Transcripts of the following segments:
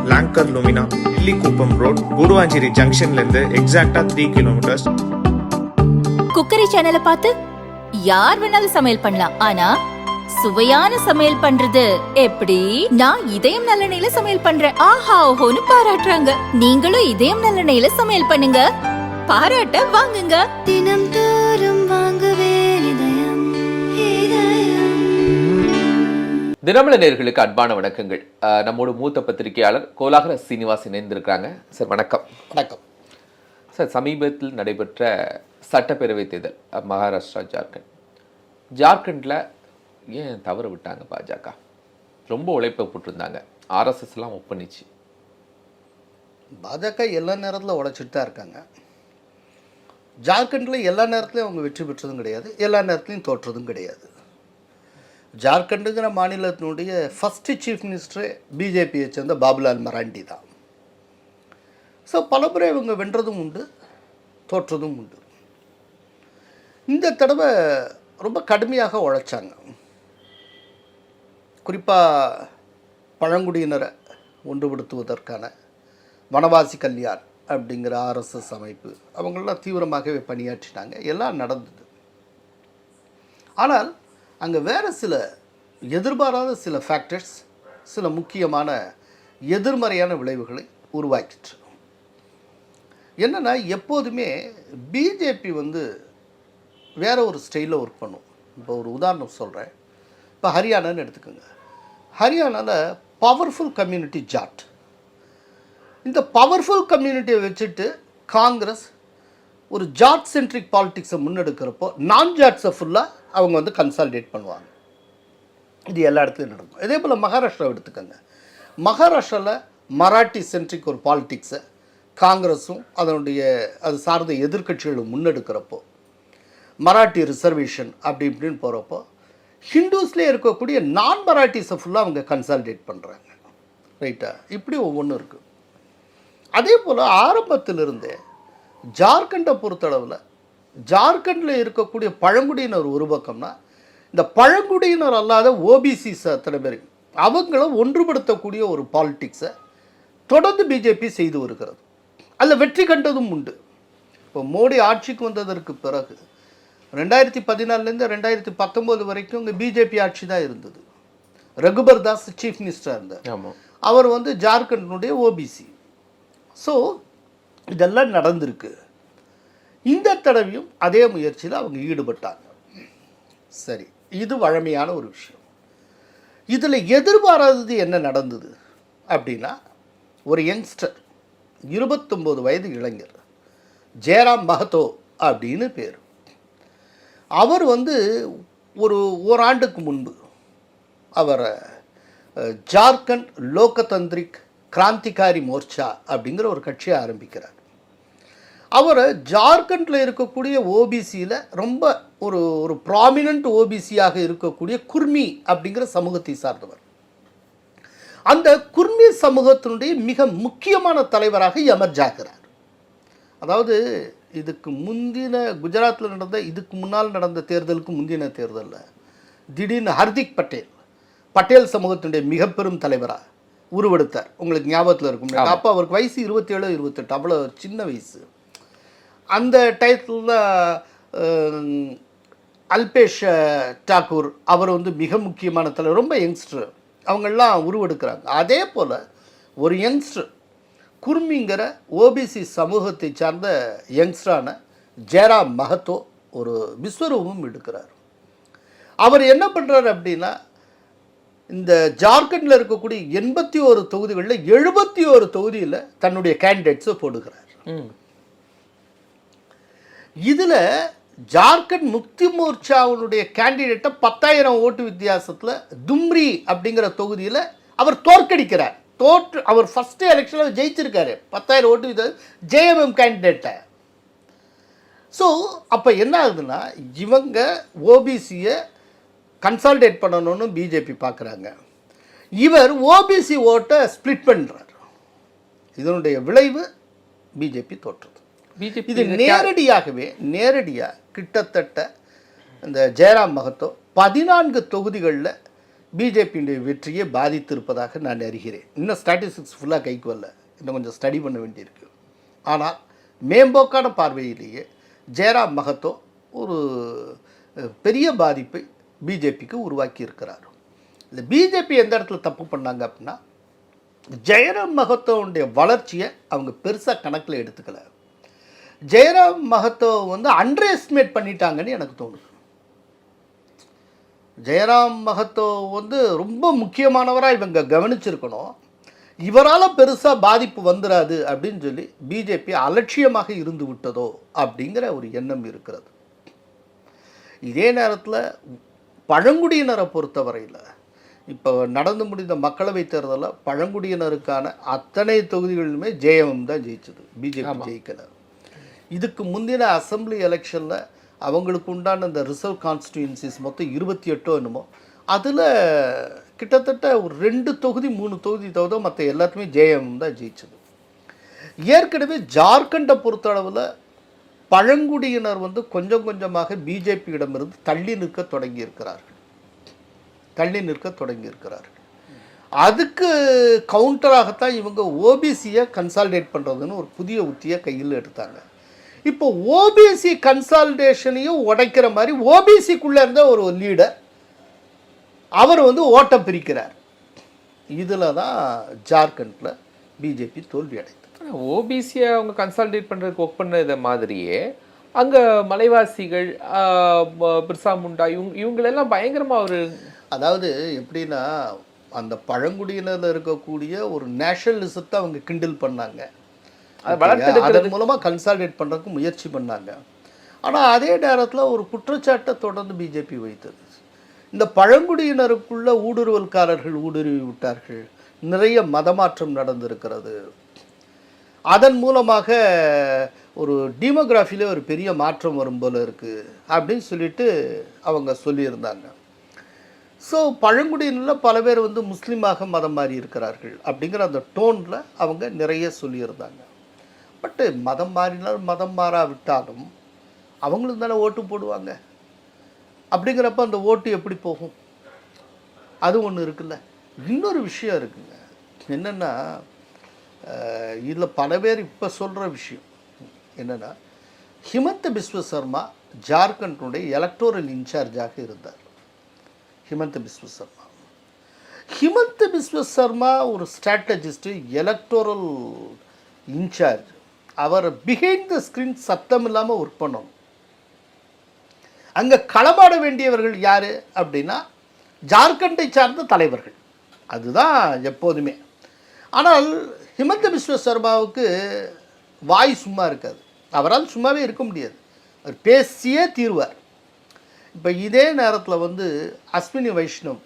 Longer Lumina, இல்லிக்குப்பம் road, Guduvanchery ஜங்ஷன்ல இருந்து எக்ஸாக்டா 3 kilometres. Cookery சேனலை பார்த்து யார் வேணாலும் சமையல் பண்ணலாம். ஆனா சுவையான சமையல் பண்றது எப்படி? நான் இதயம் நல்லெண்ணெயில சமையல் பண்றேன். ஆஹா ஓஹோன்னு பாராட்டுறாங்க. நீங்களும் இதயம் நல்லெண்ணெயில சமையல் பண்ணுங்க, பாராட்ட வாங்குங்க. தினம் தோறும் வாங்குவே இதயம் இதயம். தினமல நேயர்களுக்கு அன்பான வணக்கங்கள். நம்மோட மூத்த பத்திரிகையாளர் கோலாகல சீனிவாஸ் இணைந்திருக்கிறாங்க. சார் வணக்கம். வணக்கம் சார், சமீபத்தில் நடைபெற்ற சட்டப்பேரவை தேர்தல் மகாராஷ்டிரா, ஜார்க்கண்டில் ஏன் தவற விட்டாங்க பாஜக? ரொம்ப உழைப்பை போட்டிருந்தாங்க, ஆர்எஸ்எஸ்லாம் ஒப்பனிச்சு. பாஜக எல்லா நேரத்தில் உழைச்சிட்டு தான் இருக்காங்க. ஜார்க்கண்டில் எல்லா நேரத்துலையும் அவங்க வெற்றி பெற்றதும் கிடையாது, எல்லா நேரத்துலையும் தோற்றதும் கிடையாது. ஜார்க்கண்டுங்கிற மாநிலத்தினுடைய ஃபஸ்ட்டு சீஃப் மினிஸ்டரே பிஜேபியை சேர்ந்த பாபுலால் மராண்டி தான். ஸோ பலமுறை இவங்க வென்றதும் உண்டு, தோற்றதும் உண்டு. இந்த தடவை ரொம்ப கடுமையாக உழைச்சாங்க. குறிப்பாக பழங்குடியினரை ஒன்றுபடுத்துவதற்கான வனவாசி கல்யாண் அப்படிங்கிற ஆர்எஸ்எஸ் அமைப்பு, அவங்களெலாம் தீவிரமாகவே பணியாற்றினாங்க. எல்லாம் நடந்தது. ஆனால் அங்கே வேறு சில எதிர்பாராத சில ஃபேக்டர்ஸ், சில முக்கியமான எதிர்மறையான விளைவுகளை உருவாக்கிட்டு. என்னென்னா, எப்போதுமே பிஜேபி வேறு ஒரு ஸ்டைலில் ஒர்க் பண்ணும். இப்போ ஒரு உதாரணம் சொல்கிறேன். இப்போ ஹரியானான்னு எடுத்துக்கோங்க. ஹரியானாவில் பவர்ஃபுல் கம்யூனிட்டி ஜாட். இந்த பவர்ஃபுல் கம்யூனிட்டியை வச்சுட்டு காங்கிரஸ் ஒரு ஜாட் சென்ட்ரிக் பாலிட்டிக்ஸை முன்னெடுக்கிறப்போ நான் ஜாட்ஸை ஃபுல்லாக அவங்க கன்சாலிடேட் பண்ணுவாங்க. இது எல்லா இடத்துலையும் நடக்கும். இதே போல் மகாராஷ்டிராவை எடுத்துக்கோங்க. மகாராஷ்டிராவில் மராட்டி சென்ட்ரிக் ஒரு பாலிட்டிக்ஸை காங்கிரஸும் அது சார்ந்த எதிர்க்கட்சிகளும் முன்னெடுக்கிறப்போ, மராட்டி ரிசர்வேஷன் அப்படி இப்படின்னு போகிறப்போ, ஹிந்துஸ்லேயே இருக்கக்கூடிய நான் மராட்டிஸை ஃபுல்லாக அவங்க கன்சாலிடேட் பண்ணுறாங்க. ரைட்டா? இப்படி ஒவ்வொன்றும் இருக்குது. அதே போல் ஆரம்பத்திலிருந்தே ஜார்க்கண்டை பொறுத்தளவில், ஜார்க்கண்டில் இருக்கக்கூடிய பழங்குடியினர் ஒரு பக்கம்னா, இந்த பழங்குடியினர் அல்லாத ஓபிசிஸ் அத்தனை பேர் அவங்கள ஒன்றுபடுத்தக்கூடிய ஒரு பாலிட்டிக்ஸை தொடர்ந்து பிஜேபி செய்து வருகிறது. அதில் வெற்றி கண்டதும் உண்டு. இப்போ மோடி ஆட்சிக்கு வந்ததற்கு பிறகு 2014 2019 வரைக்கும் இங்கே பிஜேபி ஆட்சி தான் இருந்தது. ரகுபர் தாஸ் சீஃப் மினிஸ்டராக இருந்தார். அவர் ஜார்க்கண்டினுடைய ஓபிசி. ஸோ இதெல்லாம் நடந்திருக்கு. இந்த தடவையும் அதே முயற்சியில் அவங்க ஈடுபட்டாங்க. சரி, இது வழமையான ஒரு விஷயம். இதில் எதிர்பாராதது என்ன நடந்தது அப்படின்னா, ஒரு யங்ஸ்டர் 29 வயது இளைஞர், ஜெயராம் மஹத்தோ அப்படின்னு பேர். அவர் ஓராண்டுக்கு முன்பு அவர் ஜார்க்கண்ட் லோகதந்திரிக் கிராந்திகாரி மோர்ச்சா அப்படிங்கிற ஒரு கட்சியை ஆரம்பிக்கிறார். அவர் ஜார்க்கண்டில் இருக்கக்கூடிய ஓபிசியில் ரொம்ப ஒரு ப்ராமினன்ட் ஓபிசியாக இருக்கக்கூடிய குர்மி அப்படிங்கிற சமூகத்தை சார்ந்தவர். அந்த குர்மி சமூகத்தினுடைய மிக முக்கியமான தலைவராக எமர்ஜ் ஆகிறார். அதாவது இதுக்கு முந்தின குஜராத்தில் இதுக்கு முன்னால் நடந்த தேர்தலுக்கு முந்தின தேர்தலில் திடீர்னு ஹர்திக் பட்டேல் சமூகத்தினுடைய மிக பெரும் தலைவராக உருவெடுத்தார். உங்களுக்கு ஞாபகத்தில் இருக்கும். அப்போ அவருக்கு வயசு 27 28, அவ்வளோ சின்ன வயசு. அந்த டயத்தில் அல்பேஷ் டாக்கூர் அவர் மிக முக்கியமான தலைவர், ரொம்ப யங்ஸ்டர். அவங்கெல்லாம் உருவெடுக்கிறாங்க. அதே போல் ஒரு யங்ஸ்டர், குர்மிங்கிற ஓபிசி சமூகத்தை சார்ந்த யங்ஸ்டரான ஜெயராம் மஹத்தோ ஒரு விஸ்வரூபம் எடுக்கிறார். அவர் என்ன பண்ணுறார் அப்படின்னா, இந்த ஜார்க்கண்டில் இருக்கக்கூடிய 81 தொகுதிகளில் 71 தொகுதியில் தன்னுடைய கேண்டிடேட்ஸை போடுகிறார். இதில் ஜார்க்கண்ட் முக்தி மோர்ச்சாவுடைய கேண்டிடேட்டை 10,000 ஓட்டு வித்தியாசத்தில் தும்ரி அப்படிங்கிற தொகுதியில் அவர் தோற்கடிக்கிறார். அவர் ஃபஸ்ட்டு எலெக்ஷனில் ஜெயிச்சிருக்காரு 10,000 ஓட்டு வித்தியாசம் ஜேஎம்எம் கேண்டிடேட்டை. ஸோ அப்போ என்ன ஆகுதுன்னா, இவங்க ஓபிசியை கன்சாலிடேட் பண்ணணும்னு பிஜேபி பார்க்குறாங்க. இவர் ஓபிசி ஓட்டை ஸ்ப்ளிட் பண்ணுறார். இதனுடைய விளைவு பிஜேபி தோற்றது. இது நேரடியாக கிட்டத்தட்ட இந்த ஜெயராம் மஹத்தோ 14 தொகுதிகளில் பிஜேபியுடைய வெற்றியை பாதித்திருப்பதாக நான் அறிகிறேன். இன்னும் ஸ்டாட்டிஸ்டிக்ஸ் ஃபுல்லாக கைக்கு வரல, இன்னும் கொஞ்சம் ஸ்டடி பண்ண வேண்டியிருக்கு. ஆனால் மேம்போக்கான பார்வையிலேயே ஜெயராம் மகத்தோ ஒரு பெரிய பாதிப்பை பிஜேபிக்கு உருவாக்கி இருக்கிறார். இந்த பிஜேபி எந்த இடத்துல தப்பு பண்ணாங்க அப்படின்னா, ஜெயராம் மகத்தோவுடைய வளர்ச்சியை அவங்க பெருசாக கணக்கில் எடுத்துக்கல. ஜெயராம் மகத்தோ வந்து அண்டர் எஸ்டிமேட் பண்ணிட்டாங்கன்னு எனக்கு தோணுது. ஜெயராம் மகத்தோ வந்து ரொம்ப முக்கியமானவராக இவங்க கவனிச்சிருக்கணும். இவரால் பெருசாக பாதிப்பு வந்துடாது அப்படின்னு சொல்லி பிஜேபி அலட்சியமாக இருந்து விட்டதோ அப்படிங்கிற ஒரு எண்ணம் இருக்கிறது. இதே நேரத்தில் பழங்குடியினரை பொறுத்தவரையில் இப்போ நடந்து முடிந்த மக்களவைத் தேர்தலில் பழங்குடியினருக்கான அத்தனை தொகுதிகளிலுமே ஜேஎம்எம் தான் ஜெயிச்சது, பிஜேபி ஜெயிக்கலை. இதுக்கு முந்தின அசம்பிளி எலெக்ஷனில் அவங்களுக்கு உண்டான இந்த ரிசர்வ் கான்ஸ்டியூன்சிஸ் மொத்தம் 28 என்னமோ, அதில் கிட்டத்தட்ட ஒரு 2 தொகுதி 3 தொகுதி தவிர மற்ற எல்லாத்துமே ஜேஎம்எம் தான் ஜெயிச்சது. ஏற்கனவே ஜார்க்கண்டை பொறுத்தளவில் பழங்குடியினர் வந்து கொஞ்சம் கொஞ்சமாக பிஜேபியிடமிருந்து தள்ளி நிற்க தொடங்கியிருக்கிறார்கள். அதுக்கு கவுண்டராகத்தான் இவங்க ஓபிசியை கன்சாலிடேட் பண்ணுறதுன்னு ஒரு புதிய உத்தியை கையில் எடுத்தாங்க. இப்போ ஓபிசி கன்சாலிடேஷனையும் உடைக்கிற மாதிரி ஓபிசிக்குள்ளே இருந்த ஒரு லீடர் அவர் வந்து ஓட்டம் பிரிக்கிறார். இதில் தான் ஜார்க்கண்டில் பிஜேபி தோல்வி அடைந்தது. ஓபிசியை அவங்க கன்சாலிடேட் பண்ணுறதுக்கு ஒர்க் பண்ணத மாதிரியே அங்கே மலைவாசிகள், பிர்சா முண்டா, இவங்களெல்லாம் பயங்கரமாக ஒரு, அதாவது எப்படின்னா அந்த பழங்குடியினரில் இருக்கக்கூடிய ஒரு நேஷனலிசத்தை அவங்க கிண்டில் பண்ணாங்க. அதன் மூலமாக கன்சாலிடேட் பண்ணுறதுக்கு முயற்சி பண்ணாங்க. ஆனால் அதே நேரத்தில் ஒரு குற்றச்சாட்டை தொடர்ந்து பிஜேபி வைத்தது. இந்த பழங்குடியினருக்குள்ள ஊடுருவல்காரர்கள் ஊடுருவி விட்டார்கள், நிறைய மதமாற்றம் நடந்திருக்கிறது, அதன் மூலமாக ஒரு டெமோகிராஃபிலே ஒரு பெரிய மாற்றம் வரும் போல இருக்குது அப்படின்னு சொல்லிட்டு அவங்க சொல்லியிருந்தாங்க. ஸோ பழங்குடியினரில் பல பேர் வந்து முஸ்லீமாக மதம் மாறி இருக்கிறார்கள் அப்படிங்கிற அந்த டோனில் அவங்க நிறைய சொல்லியிருந்தாங்க. பட்டு மதம் மாறினால் மதம் மாறாவிட்டாலும் அவங்களுக்கு தானே ஓட்டு போடுவாங்க. அப்படிங்கிறப்ப அந்த ஓட்டு எப்படி போகும்? அது ஒன்று இருக்குல்ல. இன்னொரு விஷயம் இருக்குங்க, என்னென்னா இதில் பல பேர் இப்போ சொல்கிற விஷயம் என்னென்னா, ஹிமந்த பிஸ்வ சர்மா ஜார்க்கண்டுடைய எலக்டோரல் இன்சார்ஜாக இருந்தார். ஹிமந்த பிஸ்வ சர்மா ஒரு ஸ்ட்ராட்டஜிஸ்ட்டு, எலக்டோரல் இன்சார்ஜ். அவர் பிஹைண்ட் த ஸ்க்ரீன் சத்தம் இல்லாமல் ஒர்க் பண்ணணும். அங்கே களமாட வேண்டியவர்கள் யார் அப்படின்னா ஜார்க்கண்டை சார்ந்த தலைவர்கள், அதுதான் எப்போதுமே. ஆனால் ஹிமந்த பிஸ்வ சர்மாவுக்கு வாய் சும்மா இருக்காது, அவரால் சும்மாவே இருக்க முடியாது, அவர் பேசியே தீர்வார். இப்போ இதே நேரத்தில் வந்து அஸ்வினி வைஷ்ணவ்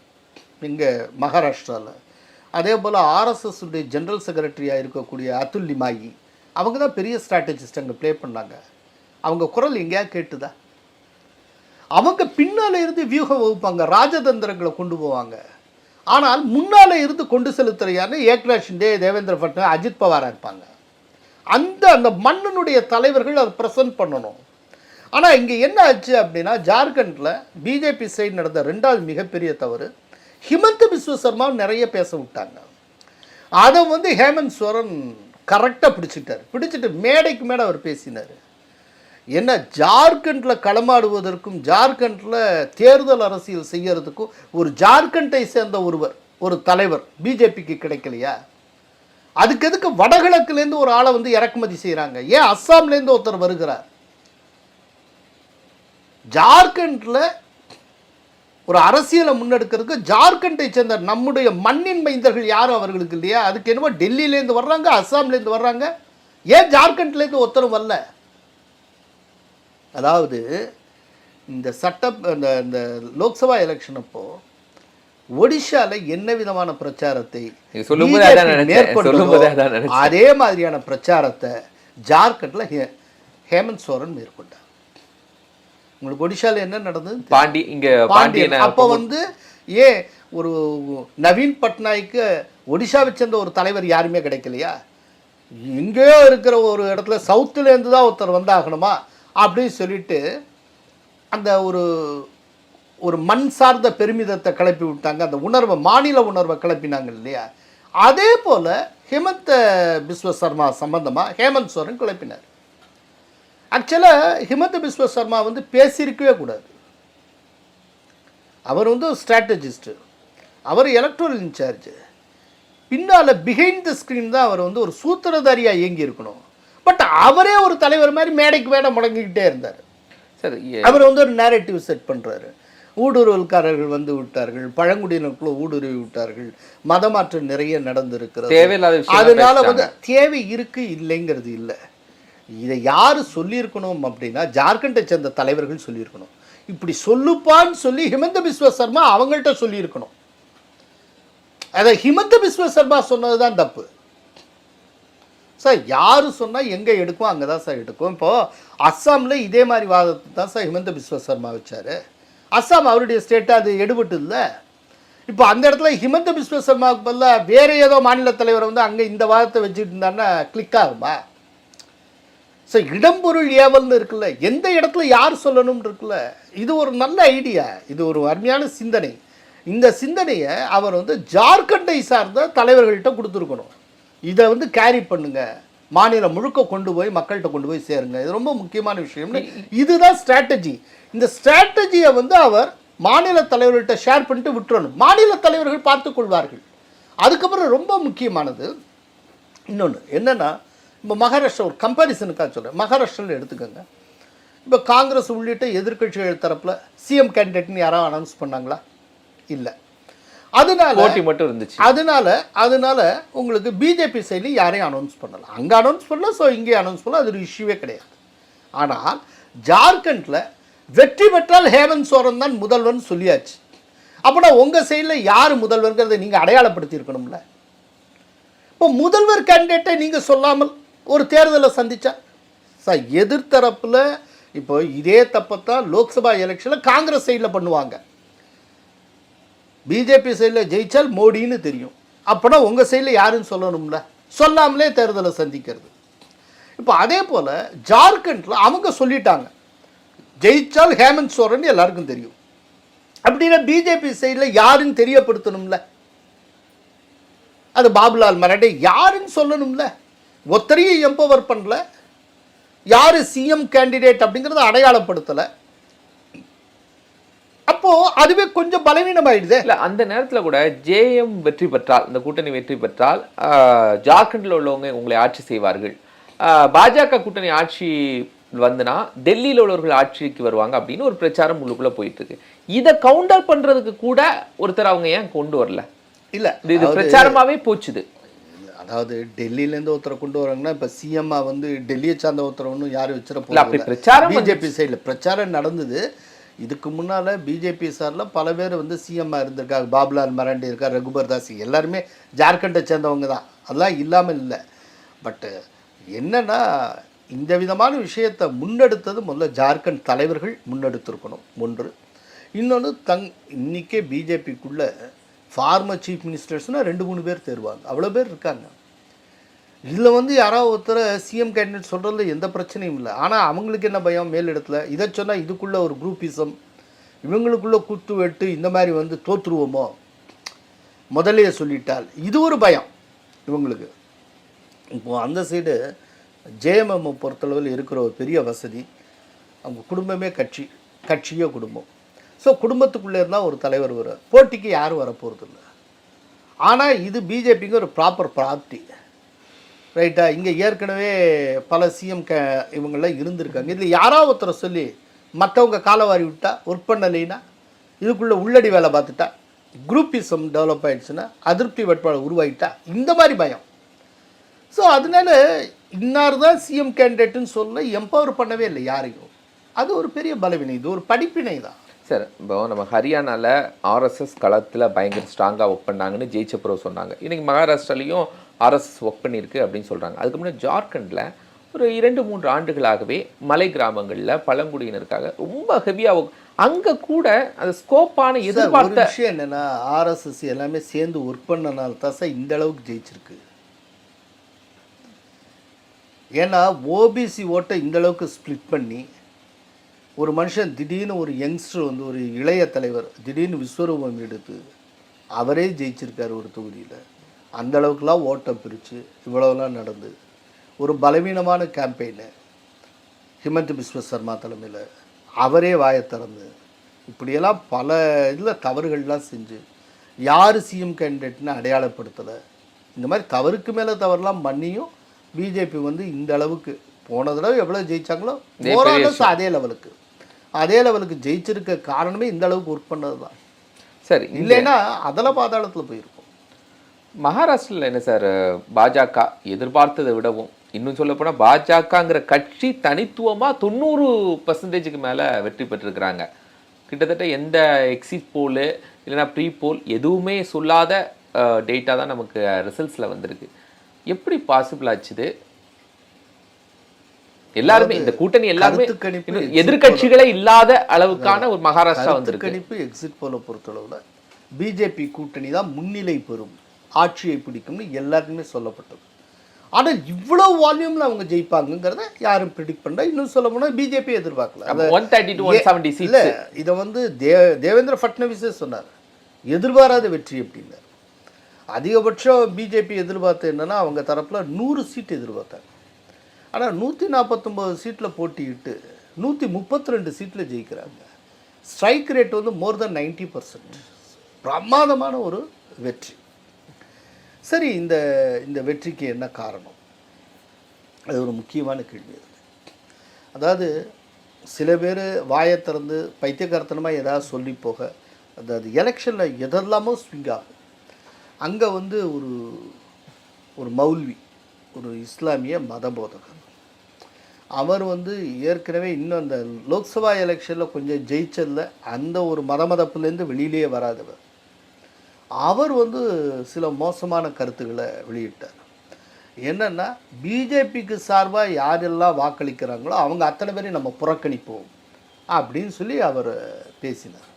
இங்கே மகாராஷ்டிராவில், அதே போல் ஆர்எஸ்எஸ்டைய ஜென்ரல் செக்ரட்டரியாக இருக்கக்கூடிய அதுல் லிமாயி, அவங்க தான் பெரிய ஸ்ட்ராட்டஜிஸ்ட் அங்கே ப்ளே பண்ணாங்க. அவங்க குரல் எங்கேயா கேட்டுதா? அவங்க பின்னால் இருந்து வியூகம் வகுப்பாங்க, ராஜதந்திரங்களை கொண்டு போவாங்க. ஆனால் முன்னால் இருந்து கொண்டு செலுத்துகிற யாருன்னா ஏக்நாத் ஷிண்டே, தேவேந்திர ஃபட்னவிஸ், அஜித் பவாராக இருப்பாங்க. அந்த மன்னனுடைய தலைவர்கள் அதை ப்ரெசென்ட் பண்ணணும். ஆனால் இங்கே என்ன ஆச்சு அப்படின்னா, ஜார்க்கண்டில் பிஜேபி சைடு நடந்த 2வது மிகப்பெரிய தவறு, ஹிமந்த பிஸ்வ சர்மா நிறைய பேச விட்டாங்க. அதை வந்து ஹேமந்த் சோரன் கரெக்டாக பிடிச்சிட்டு மேடைக்கு மேடை அவர் பேசினார். என்ன, ஜார்க்கண்டில் களமாடுவதற்கும் ஜார்க்கண்டில் தேர்தல் அரசியல் செய்யறதுக்கும் ஒரு ஜார்க்கண்டை சேர்ந்த ஒரு தலைவர் பிஜேபிக்கு கிடைக்கலையா? அதுக்கு எதுக்கு வடகிழக்குலேருந்து ஒரு ஆளை வந்து இறக்குமதி செய்கிறாங்க? ஏன் அஸ்ஸாம்லேருந்து ஒருத்தர் வருகிறார்? ஜார்க்கண்டில் ஒரு அரசியலை முன்னெடுக்கிறதுக்கு ஜார்க்கண்டை சேர்ந்த நம்முடைய மண்ணின் மைந்தர்கள் யாரும் அவர்களுக்கு இல்லையா? அதுக்கு என்னவோ டெல்லியிலேருந்து வர்றாங்க, அஸ்ஸாம்லேருந்து வர்றாங்க, ஏன் ஜார்க்கண்ட்லேருந்து ஒருத்தரும் வரல? அதாவது இந்த இந்த லோக்சபா எலெக்ஷன் அப்போ ஒடிஷாவில் என்ன விதமான பிரச்சாரத்தை அதே மாதிரியான பிரச்சாரத்தை ஜார்க்கண்டில் ஹேமந்த் சோரன் மேற்கொண்டார். உங்களுக்கு ஒடிஷாவில் என்ன நடந்தது? பாண்டியன் அப்போ வந்து ஏன் ஒரு நவீன் பட்நாயக்கு ஒடிஷாவை சேர்ந்த ஒரு தலைவர் யாருமே கிடைக்கலையா? எங்கேயோ இருக்கிற ஒரு இடத்துல சவுத்துலேருந்து தான் ஒருத்தர் வந்தாகணுமா அப்படின்னு சொல்லிட்டு அந்த ஒரு ஒரு மண் சார்ந்த பெருமிதத்தை கிளப்பி விட்டாங்க, அந்த உணர்வை, மாநில உணர்வை கிளப்பினாங்க இல்லையா? அதே போல் ஹிமந்த பிஸ்வ சர்மா சம்பந்தமாக ஹேமந்த் சோரன் கிளப்பினார். ஆக்சுவலாக ஹிமந்த பிஸ்வ சர்மா வந்து பேசியிருக்கவே கூடாது. அவர் வந்து ஒரு ஸ்ட்ராட்டஜிஸ்ட்டு, அவர் எலக்ட்ரல் இன்சார்ஜ். பின்னால் பிஹைண்ட் த ஸ்க்ரீன் தான் அவர் வந்து ஒரு சூத்திரதாரியாக இயங்கி இருக்கணும். பட் அவரே ஒரு தலைவர் மாதிரி மேடைக்கு மேடை முடங்கிக்கிட்டே இருந்தார். சரி, அவர் வந்து ஒரு நேரேட்டிவ் செட் பண்ணுறாரு. ஊடுருவல்காரர்கள் வந்து விட்டார்கள், பழங்குடியினருக்குள்ள ஊடுருவி விட்டார்கள், மதமாற்றம் நிறைய நடந்திருக்கிறது, தேவையில்லாத விஷயம். அதனால வந்து தேவை இருக்கு இல்லைங்கிறது இல்லை. இதை யார் சொல்லியிருக்கணும் அப்படின்னா ஜார்க்கண்டை சேர்ந்த தலைவர்கள் சொல்லியிருக்கணும். இப்படி சொல்லுப்பான்னு சொல்லி ஹிமந்த பிஸ்வ சர்மா அவங்கள்ட்ட சொல்லியிருக்கணும். அதை ஹிமந்த பிஸ்வ சர்மா சொன்னது தான் தப்பு சார். யார் சொன்னால் எங்கே எடுக்கும் அங்கே தான் சார் எடுக்கும். இப்போது அஸ்ஸாமில் இதே மாதிரி வாதத்தை தான் சார் ஹிமந்த பிஸ்வ சர்மா வச்சார். அஸ்ஸாம் அவருடைய ஸ்டேட்டாக அது எடுபட்டு இல்லை. இப்போ அந்த இடத்துல ஹிமந்த பிஸ்வ சர்மாவுக்கு பதிலாக வேறு ஏதோ மாநில தலைவர் வந்து அங்கே இந்த வாதத்தை வச்சுட்டு இருந்தாருன்னா கிளிக் ஆகுமா? ஸோ இடம்பொருள் ஏவல்னு இருக்குல்ல, எந்த இடத்துல யார் சொல்லணும்னு இருக்குல்ல, இது ஒரு நல்ல ஐடியா, இது ஒரு அருமையான சிந்தனை. இந்த சிந்தனையை அவர் வந்து ஜார்க்கண்டை சார்ந்த தலைவர்கள்ட்ட கொடுத்துருக்கணும். இதை வந்து கேரி பண்ணுங்க, மாநிலம் முழுக்க கொண்டு போய் மக்கள்கிட்ட கொண்டு போய் சேருங்க, இது ரொம்ப முக்கியமான விஷயம். இதுதான் ஸ்ட்ராட்டஜி. இந்த ஸ்ட்ராட்டஜியை வந்து அவர் மாநில தலைவர்கள்ட்ட ஷேர் பண்ணிட்டு விட்டுறணும். மாநில தலைவர்கள் பார்த்துக் கொள்வார்கள். அதுக்கப்புறம் ரொம்ப முக்கியமானது இன்னொன்று என்னென்னா, இப்போ மகாராஷ்டிரா ஒரு கம்பேரிசனுக்காக சொல்கிறேன். மகாராஷ்டிராவில் எடுத்துக்கோங்க. இப்போ காங்கிரஸ் உள்ளிட்ட எதிர்க்கட்சிகள் தரப்பில் சிஎம் கேண்டிடேட்னு யாராவது அனௌன்ஸ் பண்ணாங்களா? இல்லை. அதனால போட்டி மட்டும் இருந்துச்சு. அதனால உங்களுக்கு பிஜேபி சைட்லையும் யாரையும் அனௌன்ஸ் பண்ணலாம். அங்கே அனௌன்ஸ் பண்ணலாம், ஸோ இங்கே அனௌன்ஸ் பண்ணலாம், அது ஒரு இஷ்யூவே கிடையாது. ஆனால் ஜார்க்கண்டில் வெற்றி பெற்றால் ஹேமந்த் சோரன் தான் முதல்வன் சொல்லியாச்சு. அப்படின்னா உங்கள் சைடில் யார் முதல்வர்ங்கிறத நீங்கள் அடையாளப்படுத்தி இருக்கணும்ல. இப்போ முதல்வர் கேண்டிடேட்டை நீங்கள் சொல்லாமல் ஒரு தேர்தலை சந்திச்சா சார், எதிர்த்தரப்பில் இப்போ இதே தப்பத்தான் லோக்சபா எலெக்ஷனில் காங்கிரஸ் சைடில் பண்ணுவாங்க. பிஜேபி சைடில் ஜெயிச்சால் மோடின்னு தெரியும். அப்போனா உங்கள் சைடில் யாருன்னு சொல்லணும்ல, சொல்லாமலே தேர்தலை சந்திக்கிறது. இப்போ அதே போல் ஜார்க்கண்டில் அவங்க சொல்லிட்டாங்க ஜெயிச்சால் ஹேமந்த் சோரன் எல்லாருக்கும் தெரியும். அப்படின்னா பிஜேபி சைடில் யாருன்னு தெரியப்படுத்தணும்ல, அது பாபுலால் மராண்டே யாருன்னு சொல்லணும்ல. ஒத்தரையும் எம்பவர் பண்ணல, யார் சிஎம் கேண்டிடேட் அப்படிங்கிறத அடையாளப்படுத்தலை. அப்போ அதுவே கொஞ்சம் பலவீனமாயிடுது. இல்லை, அந்த நேரத்தில் கூட ஜேஎம் வெற்றி பெற்றால், இந்த கூட்டணி வெற்றி பெற்றால் ஜார்க்கண்டில் உள்ளவங்க உங்களை ஆட்சி செய்வார்கள், பாஜக கூட்டணி ஆட்சி வந்துனா டெல்லியில் உள்ளவர்கள் ஆட்சிக்கு வருவாங்க அப்படின்னு ஒரு பிரச்சாரம் உள்ளுக்குள்ள போயிட்டு இருக்கு. இதை கவுண்டர் பண்றதுக்கு கூட ஒருத்தர் அவங்க ஏன் கொண்டு வரல? இல்லை, இது பிரச்சாரமாவே போச்சுது. அதாவது டெல்லியிலேருந்து ஒருத்தரை கொண்டு வராங்கன்னா இப்போ சிஎம்மா வந்து டெல்லியை சார்ந்த ஒருத்தரை ஒன்றும் யாரும் வச்சிட அப்படி பிரச்சாரம் பிஜேபி சைடில் பிரச்சாரம் நடந்தது. இதுக்கு முன்னால் பிஜேபி சாரில் பல பேர் வந்து சிஎம்மா இருந்திருக்காங்க. பாபுலால் மராண்டி இருக்கார், ரகுபர் தாஸ், எல்லாருமே ஜார்க்கண்டை சேர்ந்தவங்க தான், அதெல்லாம் இல்லாமல் இல்லை. பட்டு என்னென்னா இந்த விதமான விஷயத்தை முன்னெடுத்தது முதல்ல ஜார்க்கண்ட் தலைவர்கள் முன்னெடுத்திருக்கணும் ஒன்று. இன்னொன்று இன்றைக்கே பிஜேபிக்குள்ளே ஃபார்மர் சீஃப் மினிஸ்டர்ஸ்னால் 2-3 பேர் தேர்வாங்க, அவ்வளோ பேர் இருக்காங்க. இதில் வந்து யாராவது ஒருத்தர் சிஎம் கேண்டிடேட் சொல்கிறதுல எந்த பிரச்சனையும் இல்லை. ஆனால் அவங்களுக்கு என்ன பயம், மேலிடத்தில் இதை சொன்னால் இதுக்குள்ளே ஒரு குரூப்பிசம், இவங்களுக்குள்ளே கூத்து வெட்டு, இந்த மாதிரி வந்து தோற்றுருவோமோ முதலையே சொல்லிட்டால், இது ஒரு பயம் இவங்களுக்கு. இப்போது அந்த சைடு ஜேஎம்எம் பொறுத்தளவில் இருக்கிற ஒரு பெரிய வசதி, அவங்க குடும்பமே கட்சியோ குடும்பம். ஸோ குடும்பத்துக்குள்ளே இருந்தால் ஒரு தலைவர் வர, போட்டிக்கு யாரும் வரப்போகிறது இல்லை. ஆனால் இது பிஜேபிக்கு ஒரு ப்ராப்பர் ப்ராப்பர்ட்டி, ரைட்டா? இங்கே ஏற்கனவே பல சிஎம் இவங்களாம் இருந்திருக்காங்க. இதில் யாராவது ஒருத்தரை சொல்லி மற்றவங்க காலவாரி விட்டா, ஒர்க் பண்ணலைன்னா, இதுக்குள்ளே உள்ளடி வேலை பார்த்துட்டா, குரூப்பிசம் டெவலப் ஆகிடுச்சுன்னா, அதிருப்தி வேட்பாளர் உருவாகிட்டா, இந்த மாதிரி பயம். ஸோ அதனால இன்னார் தான் சிஎம் கேண்டிடேட்டுன்னு சொல்ல எம்பவர் பண்ணவே இல்லை யாரையும். அது ஒரு பெரிய பலவினை, இது ஒரு படிப்பினை தான் சார். இப்போ நம்ம ஹரியானாவில் ஆர்எஸ்எஸ் களத்தில் பயங்கர ஸ்ட்ராங்காக ஒர்க் பண்ணாங்கன்னு ஜெயிச்சப்புறம் சொன்னாங்க. இன்றைக்கி மகாராஷ்டிராலையும் ஆர்எஸ்எஸ் ஒர்க் பண்ணியிருக்கு அப்படின்னு சொல்கிறாங்க. அதுக்கு முன்னாடி ஜார்க்கண்டில் ஒரு 2-3 ஆண்டுகளாகவே மலை கிராமங்களில் பழங்குடியினருக்காக ரொம்ப ஹெவியாக அங்கே கூட அந்த ஸ்கோப்பான எதிர்பார்த்த விஷயம் என்னென்னா, ஆர்எஸ்எஸ் எல்லாமே சேர்ந்து ஒர்க் பண்ணனால தான் சார் இந்த அளவுக்கு ஜெயிச்சிருக்கு. ஏன்னா ஓபிசி ஓட்டை இந்த அளவுக்கு ஸ்ப்ளிட் பண்ணி ஒரு மனுஷன் திடீர்னு ஒரு யங்ஸ்டர் வந்து ஒரு இளைய தலைவர் திடீர்னு விஸ்வரூபம் எடுத்து அவரே ஜெயிச்சிருக்காரு ஒரு தொகுதியில். அந்த அளவுக்குலாம் ஓட்டம் பிரித்து இவ்வளவுலாம் நடந்து ஒரு பலவீனமான கேம்பெயினு ஹிமந்த் பிஸ்வ சர்மா தலைமையில் அவரே வாயை திறந்து இப்படியெல்லாம் பல இதில் தவறுகள்லாம் செஞ்சு யார் சிஎம் கேண்டிடேட்னு அடையாளப்படுத்தலை. இந்த மாதிரி தவறுக்கு மேலே தவறுலாம் பண்ணியும் பிஜேபி வந்து இந்த அளவுக்கு போன தடவை எவ்வளோ ஜெயிச்சாங்களோ ஓரளவு அதே லெவலுக்கு ஜெயிச்சிருக்க காரணமே இந்த அளவுக்கு ஒர்க் பண்ணது தான். சரி, இல்லைன்னா அதில் பாதாளத்தில் போயிருக்கும். மகாராஷ்டிரில் என்ன சார், பாஜக எதிர்பார்த்ததை விடவும் இன்னும் சொல்ல போனால் பாஜகங்கிற கட்சி தனித்துவமாக 90% மேலே வெற்றி பெற்றிருக்கிறாங்க. கிட்டத்தட்ட எந்த எக்ஸிட் போலு இல்லைன்னா ப்ரீ போல் எதுவுமே சொல்லாத டேட்டா தான் நமக்கு ரிசல்ட்ஸில் வந்திருக்கு. எப்படி பாசிபிள் ஆச்சுது? எல்லாருமே இந்த கூட்டணி எல்லாருமே எதிர்கட்சிகளே இல்லாத அளவுக்கான ஒரு மகாராஷ்டிரா வந்திருக்கு. கணிப்பு எக்ஸிட் போல பொறுத்தளவுல பிஜேபி கூட்டணி தான் முன்னிலை பெறும், ஆட்சியை பிடிக்கும்னு எல்லாருக்குமே சொல்லப்பட்டது. ஆனால் இவ்வளவு வால்யூம்ல அவங்க ஜெயிப்பாங்கிறத யாரும் ப்ரிடிக்ட் பண்ணல. இன்னும் சொல்ல போனால் பிஜேபி எதிர்பார்க்கல. 130 to 170 இல்ல, இதை வந்து தேவேந்திர ஃபட்னவிஸே சொன்னார் எதிர்பாராத வெற்றி அப்படின்னார். அதிகபட்சம் பிஜேபி எதிர்பார்த்து என்னன்னா அவங்க தரப்புல 100 சீட் எதிர்பார்த்தாங்க. ஆனால் 149 சீட்டில் போட்டியிட்டு 132 சீட்டில் ஜெயிக்கிறாங்க. ஸ்ட்ரைக் ரேட் வந்து மோர் தென் 90%. பிரமாதமான ஒரு வெற்றி. சரி, இந்த வெற்றிக்கு என்ன காரணம்? அது ஒரு முக்கியமான கேள்வி. அதாவது சில பேர் வாயை திறந்து பைத்தியக்காரத்தனமாக ஏதாவது சொல்லி போக, அதாவது எலெக்ஷனில் எதெல்லாமோ ஸ்விங் ஆகும். அங்கே வந்து ஒரு மௌல்வி, ஒரு இஸ்லாமிய மதபோதகர், அவர் வந்து ஏற்கனவே இன்னும் அந்த லோக்சபா எலெக்ஷனில் கொஞ்சம் ஜெயிச்சதில் அந்த ஒரு மதமதப்புலேருந்து வெளியிலேயே வராதவர், அவர் வந்து சில மோசமான கருத்துக்களை வெளியிட்டார். என்னென்னா பிஜேபிக்கு சார்பாக யாரெல்லாம் வாக்களிக்கிறாங்களோ அவங்க அத்தனை பேரையும் நம்ம புறக்கணிப்போம் அப்படின்னு சொல்லி அவர் பேசினார்.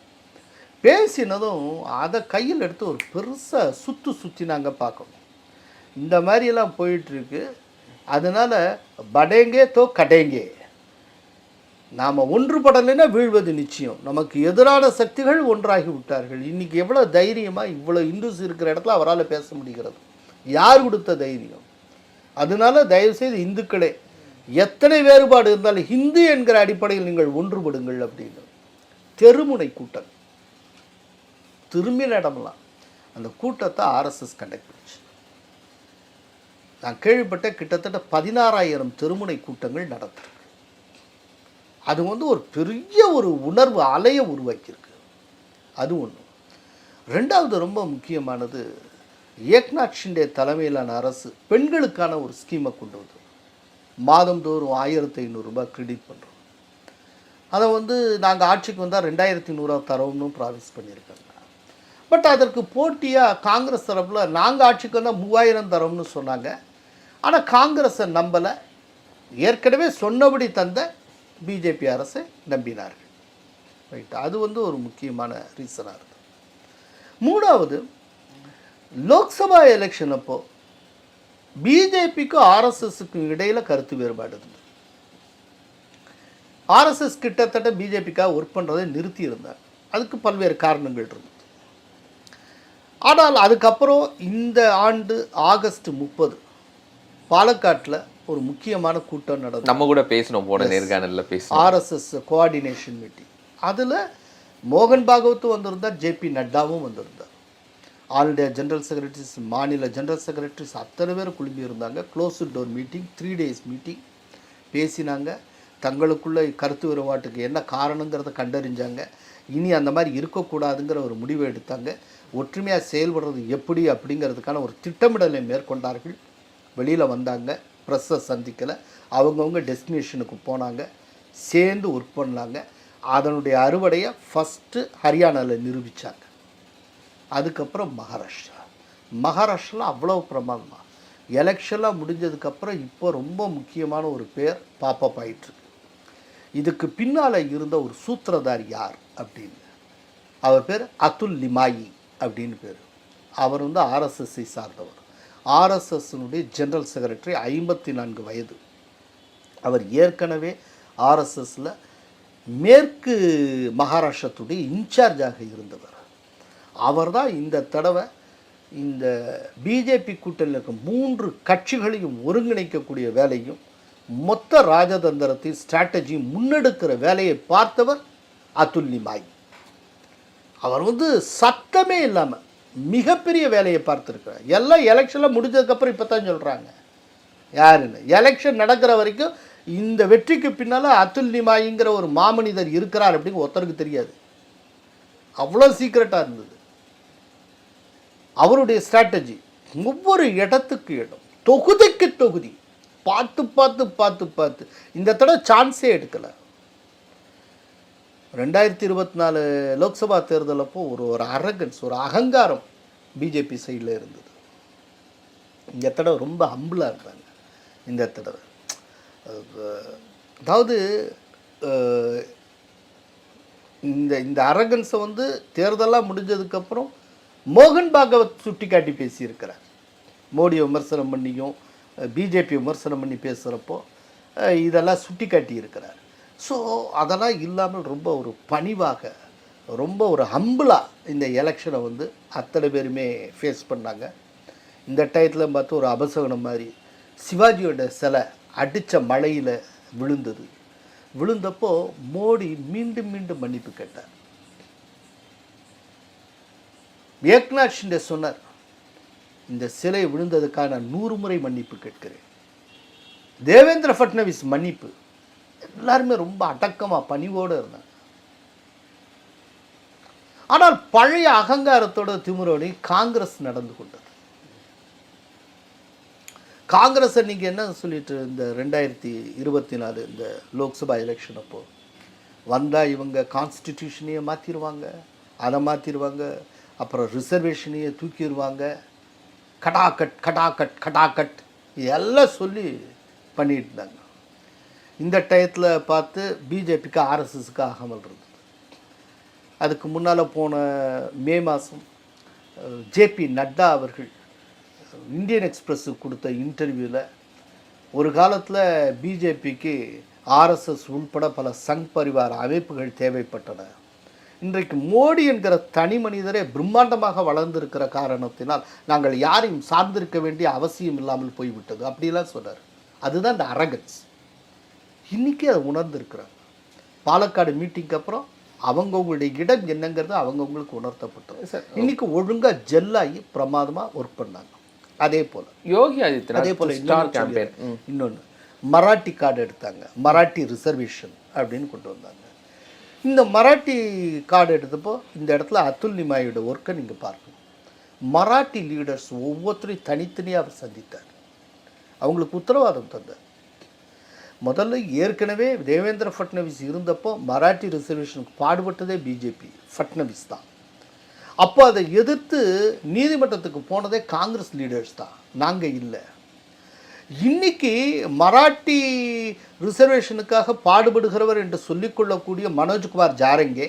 பேசினதும் அதை கையில் எடுத்து ஒரு பெருசாக சுற்றி நாங்கள் பார்க்கணும். இந்த மாதிரியெல்லாம் போயிட்டுருக்கு. அதனால் படேங்கே தோ கடேங்கே, நாம் ஒன்றுபடலைன்னா வீழ்வது நிச்சயம். நமக்கு எதிரான சக்திகள் ஒன்றாகி விட்டார்கள். இன்றைக்கி எவ்வளோ தைரியமாக இவ்வளோ இந்துஸ் இருக்கிற இடத்துல அவரால் பேச முடிகிறது? யார் கொடுத்த தைரியம்? அதனால தயவுசெய்து இந்துக்களே, எத்தனை வேறுபாடு இருந்தாலும் ஹிந்து என்கிற அடிப்படையில் நீங்கள் ஒன்றுபடுங்கள் அப்படின்னு தெருமுனை கூட்டம் திரும்பின இடமெல்லாம் அந்த கூட்டத்தை ஆர்எஸ்எஸ் கண்டக்ட் பண்ணிச்சு. நான் கேள்விப்பட்ட கிட்டத்தட்ட 16,000 தெருமுனை கூட்டங்கள் நடத்திருக்கு. அது வந்து ஒரு பெரிய ஒரு உணர்வு அலையை உருவாக்கியிருக்கு. அது ஒன்று. ரெண்டாவது ரொம்ப முக்கியமானது, ஏக்நாத் ஷிண்டே தலைமையிலான அரசு பெண்களுக்கான ஒரு ஸ்கீமை கொண்டு வந்து மாதந்தோறும் 1,500 ரூபாய் கிரெடிட் பண்ணுறோம். அதை வந்து நாங்கள் ஆட்சிக்கு வந்தால் 2,100 தரோம்னு ப்ராமிஸ் பண்ணியிருக்காங்க. பட் அதற்கு போட்டியாக காங்கிரஸ் தரப்பில் நாங்கள் ஆட்சிக்கு வந்தால் 3,000 தரோம்னு சொன்னாங்க. ஆனால் காங்கிரஸை நம்பலை. ஏற்கனவே சொன்னபடி தந்த பிஜேபி அரசை நம்பினார்கள். ரைட், அது வந்து ஒரு முக்கியமான ரீசனாக இருக்குது. மூணாவது, லோக்சபா எலெக்ஷன் அப்போ பிஜேபிக்கும் ஆர்எஸ்எஸ்க்கும் இடையில் கருத்து வேறுபாடு இருந்தது. ஆர்எஸ்எஸ் கிட்டத்தட்ட பிஜேபிக்காக ஒர்க் பண்ணுறதை நிறுத்தி இருந்தார். அதுக்கு பல்வேறு காரணங்கள் இருந்தது. ஆனால் அதுக்கப்புறம் இந்த ஆண்டு ஆகஸ்ட் 30 பாலக்காட்டில் ஒரு முக்கியமான கூட்டம் நடந்தது. நம்ம கூட பேசணும், போன நேர்காணலில் பேசணும். RSS coordination meeting. அதில் மோகன் பாகவத்தும் வந்திருந்தார், ஜேபி நட்டாவும் வந்திருந்தார். ஆல் இண்டியா ஜெனரல் செக்ரட்டரிஸ், மாநில ஜெனரல் செக்ரட்டரிஸ் அத்தனை பேர் குழும்பி இருந்தாங்க. Close door meeting, 3 days meeting பேசினாங்க. தங்களுக்குள்ள கருத்து வேறுபாட்டுக்கு என்ன காரணங்கிறத கண்டறிஞ்சாங்க. இனி அந்த மாதிரி இருக்கக்கூடாதுங்கிற ஒரு முடிவை எடுத்தாங்க. ஒற்றுமையாக செயல்படுறது எப்படி அப்படிங்கிறதுக்கான ஒரு திட்டமிடலை மேற்கொண்டார்கள். வெளியில் வந்தாங்க, ப்ரெஸ்ஸை சந்திக்கலை, அவங்கவுங்க டெஸ்டினேஷனுக்கு போனாங்க, சேர்ந்து ஒர்க் பண்ணாங்க. அதனுடைய அறுவடையை ஃபஸ்ட்டு ஹரியானாவில் நிரூபித்தாங்க. அதுக்கப்புறம் மகாராஷ்டிராவில் அவ்வளோ பிரமாதமாக எலெக்ஷன்லாம் முடிஞ்சதுக்கப்புறம் இப்போ ரொம்ப முக்கியமான ஒரு பேர் பாப்பப் ஆயிட்டுருக்கு. இதுக்கு பின்னால் இருந்த ஒரு சூத்திரதார் யார் அப்படின்னு, அவர் பேர் அதுல் லிமாயி அப்படின்னு பேர். அவர் வந்து ஆர்எஸ்எஸ்ஸை சார்ந்தவர். ஆர்எஸ்எஸ்னுடைய ஜெனரல் செக்ரட்டரி, 54 வயது. அவர் ஏற்கனவே ஆர்எஸ்எஸில் மேற்கு மகாராஷ்டிரத்துடைய இன்சார்ஜாக இருந்தவர். அவர் தான் இந்த தடவை இந்த பிஜேபி கூட்டணியில் இருக்க 3 கட்சிகளையும் ஒருங்கிணைக்கக்கூடிய வேலையும் மொத்த ராஜதந்திரத்தையும் ஸ்ட்ராட்டஜியும் முன்னெடுக்கிற வேலையை பார்த்தவர் அதுல் நிமாய். அவர் சத்தமே இல்லாமல் மிகப்பெரிய வேலையை பார்த்துருக்கிறார். எல்லாம் எலெக்ஷனில் முடிஞ்சதுக்கப்புறம் இப்போ தான் சொல்கிறாங்க யாருன்னு. எலெக்ஷன் நடக்கிற வரைக்கும் இந்த வெற்றிக்கு பின்னால் அதுல் நிமாய்ங்கிற ஒரு மாமனிதர் இருக்கிறார் அப்படின்னு ஒருத்தருக்கு தெரியாது. அவ்வளோ சீக்ரெட்டாக இருந்தது அவருடைய ஸ்ட்ராட்டஜி. ஒவ்வொரு இடத்துக்கு இடம், தொகுதிக்கு தொகுதி பார்த்து பார்த்து பார்த்து பார்த்து இந்த தடவை சான்ஸே எடுக்கலை. 2024 லோக்சபா தேர்தல் அப்போ ஒரு அரகன்ஸ், ஒரு அகங்காரம் பிஜேபி சைடில் இருந்தது. இந்த தடவை ரொம்ப ஹம்பிளாக இருந்தாங்க. இந்த தடவை அதாவது இந்த அரகன்ஸை தேர்தலாக முடிஞ்சதுக்கப்புறம் மோகன் பாகவத் சுட்டி காட்டி பேசியிருக்கிறார். மோடியை விமர்சனம் பண்ணியும் பிஜேபி விமர்சனம் பண்ணி பேசுகிறப்போ இதெல்லாம் சுட்டி காட்டி இருக்கிறார். ஸோ அதெல்லாம் இல்லாமல் ரொம்ப ஒரு பணிவாக, ரொம்ப ஒரு ஹம்பிளாக இந்த எலெக்ஷனை அத்தனை பேருமே ஃபேஸ் பண்ணாங்க. இந்த டயத்தில் பார்த்து ஒரு அபசகனம் மாதிரி சிவாஜியோட சிலை அடித்த மழையில் விழுந்தது. விழுந்தப்போ மோடி மீண்டும் மீண்டும் மன்னிப்பு கேட்டார். ஏக்நாத் ஷிண்டே சொன்னார், இந்த சிலை விழுந்ததுக்காக நான் 100 முறை மன்னிப்பு கேட்கிறேன். தேவேந்திர ஃபட்னவிஸ் மன்னிப்பு. எல்லாருமே ரொம்ப அடக்கமாக பணிவோடு இருந்தாங்க. ஆனால் பழைய அகங்காரத்தோட திமிரோடு காங்கிரஸ் நடந்து கொண்டது. காங்கிரஸை நீங்கள் என்ன சொல்லிட்டு இந்த 2024 இந்த லோக்சபா எலெக்ஷன் அப்போ வந்தால் இவங்க கான்ஸ்டிடியூஷனையே மாற்றிடுவாங்க, அதை மாற்றிடுவாங்க, அப்புறம் ரிசர்வேஷனையே தூக்கிடுவாங்க, கடாக்கட் கடாக்கட் கடாக்கட் எல்லாம் சொல்லி பண்ணிட்டு இருந்தாங்க. இந்த டயத்தில் பார்த்து பிஜேபிக்கு ஆர்எஸ்எஸ்க்கு ஆகாமல் இருந்தது. அதுக்கு முன்னால் போன மே மாதம் ஜேபி நட்டா அவர்கள் இந்தியன் எக்ஸ்பிரஸுக்கு கொடுத்த இன்டர்வியூவில் ஒரு காலத்தில் பிஜேபிக்கு ஆர்எஸ்எஸ் உள்பட பல சங் பரிவார அமைப்புகள் தேவைப்பட்டன. இன்றைக்கு மோடி என்கிற தனி மனிதரே பிரம்மாண்டமாக வளர்ந்திருக்கிற காரணத்தினால் நாங்கள் யாரையும் சார்ந்திருக்க வேண்டிய அவசியம் இல்லாமல் போய்விட்டது அப்படிலாம் சொன்னார். அதுதான் இந்த அரகன்ஸ். இன்றைக்கி அதை உணர்ந்திருக்கிறாங்க. பாலக்காடு மீட்டிங்க்கு அப்புறம் அவங்கவுங்களுடைய இடம் என்னங்கிறது அவங்கவுங்களுக்கு உணர்த்தப்பட்டது. இன்றைக்கி ஒழுங்காக ஜெல்லாகி பிரமாதமாக ஒர்க் பண்ணாங்க. அதே போல் யோகி ஆதித்யநாத் அதே போல் இன்னொன்று மராட்டி கார்டு எடுத்தாங்க. மராட்டி ரிசர்வேஷன் அப்படின்னு கொண்டு வந்தாங்க. இந்த மராட்டி கார்டு எடுத்தப்போ இந்த இடத்துல அதுல் நிமாயோட ஒர்க்கை நீங்கள் பார்க்கணும். மராட்டி லீடர்ஸ் ஒவ்வொருத்தரையும் தனித்தனியாக அவர் சந்தித்தார். அவங்களுக்கு உத்தரவாதம் தந்தார். முதல்ல ஏற்கனவே தேவேந்திர ஃபட்னவிஸ் இருந்தப்போ மராட்டி ரிசர்வேஷனுக்கு பாடுபட்டதே பிஜேபி, ஃபட்னவிஸ் தான். அப்போ அதை எதிர்த்து நீதிமன்றத்துக்கு போனதே காங்கிரஸ் லீடர்ஸ் தான், நாங்கள் இல்லை. இன்னைக்கு மராட்டி ரிசர்வேஷனுக்காக பாடுபடுகிறவர் என்று சொல்லிக்கொள்ளக்கூடிய மனோஜ்குமார் ஜாரங்கே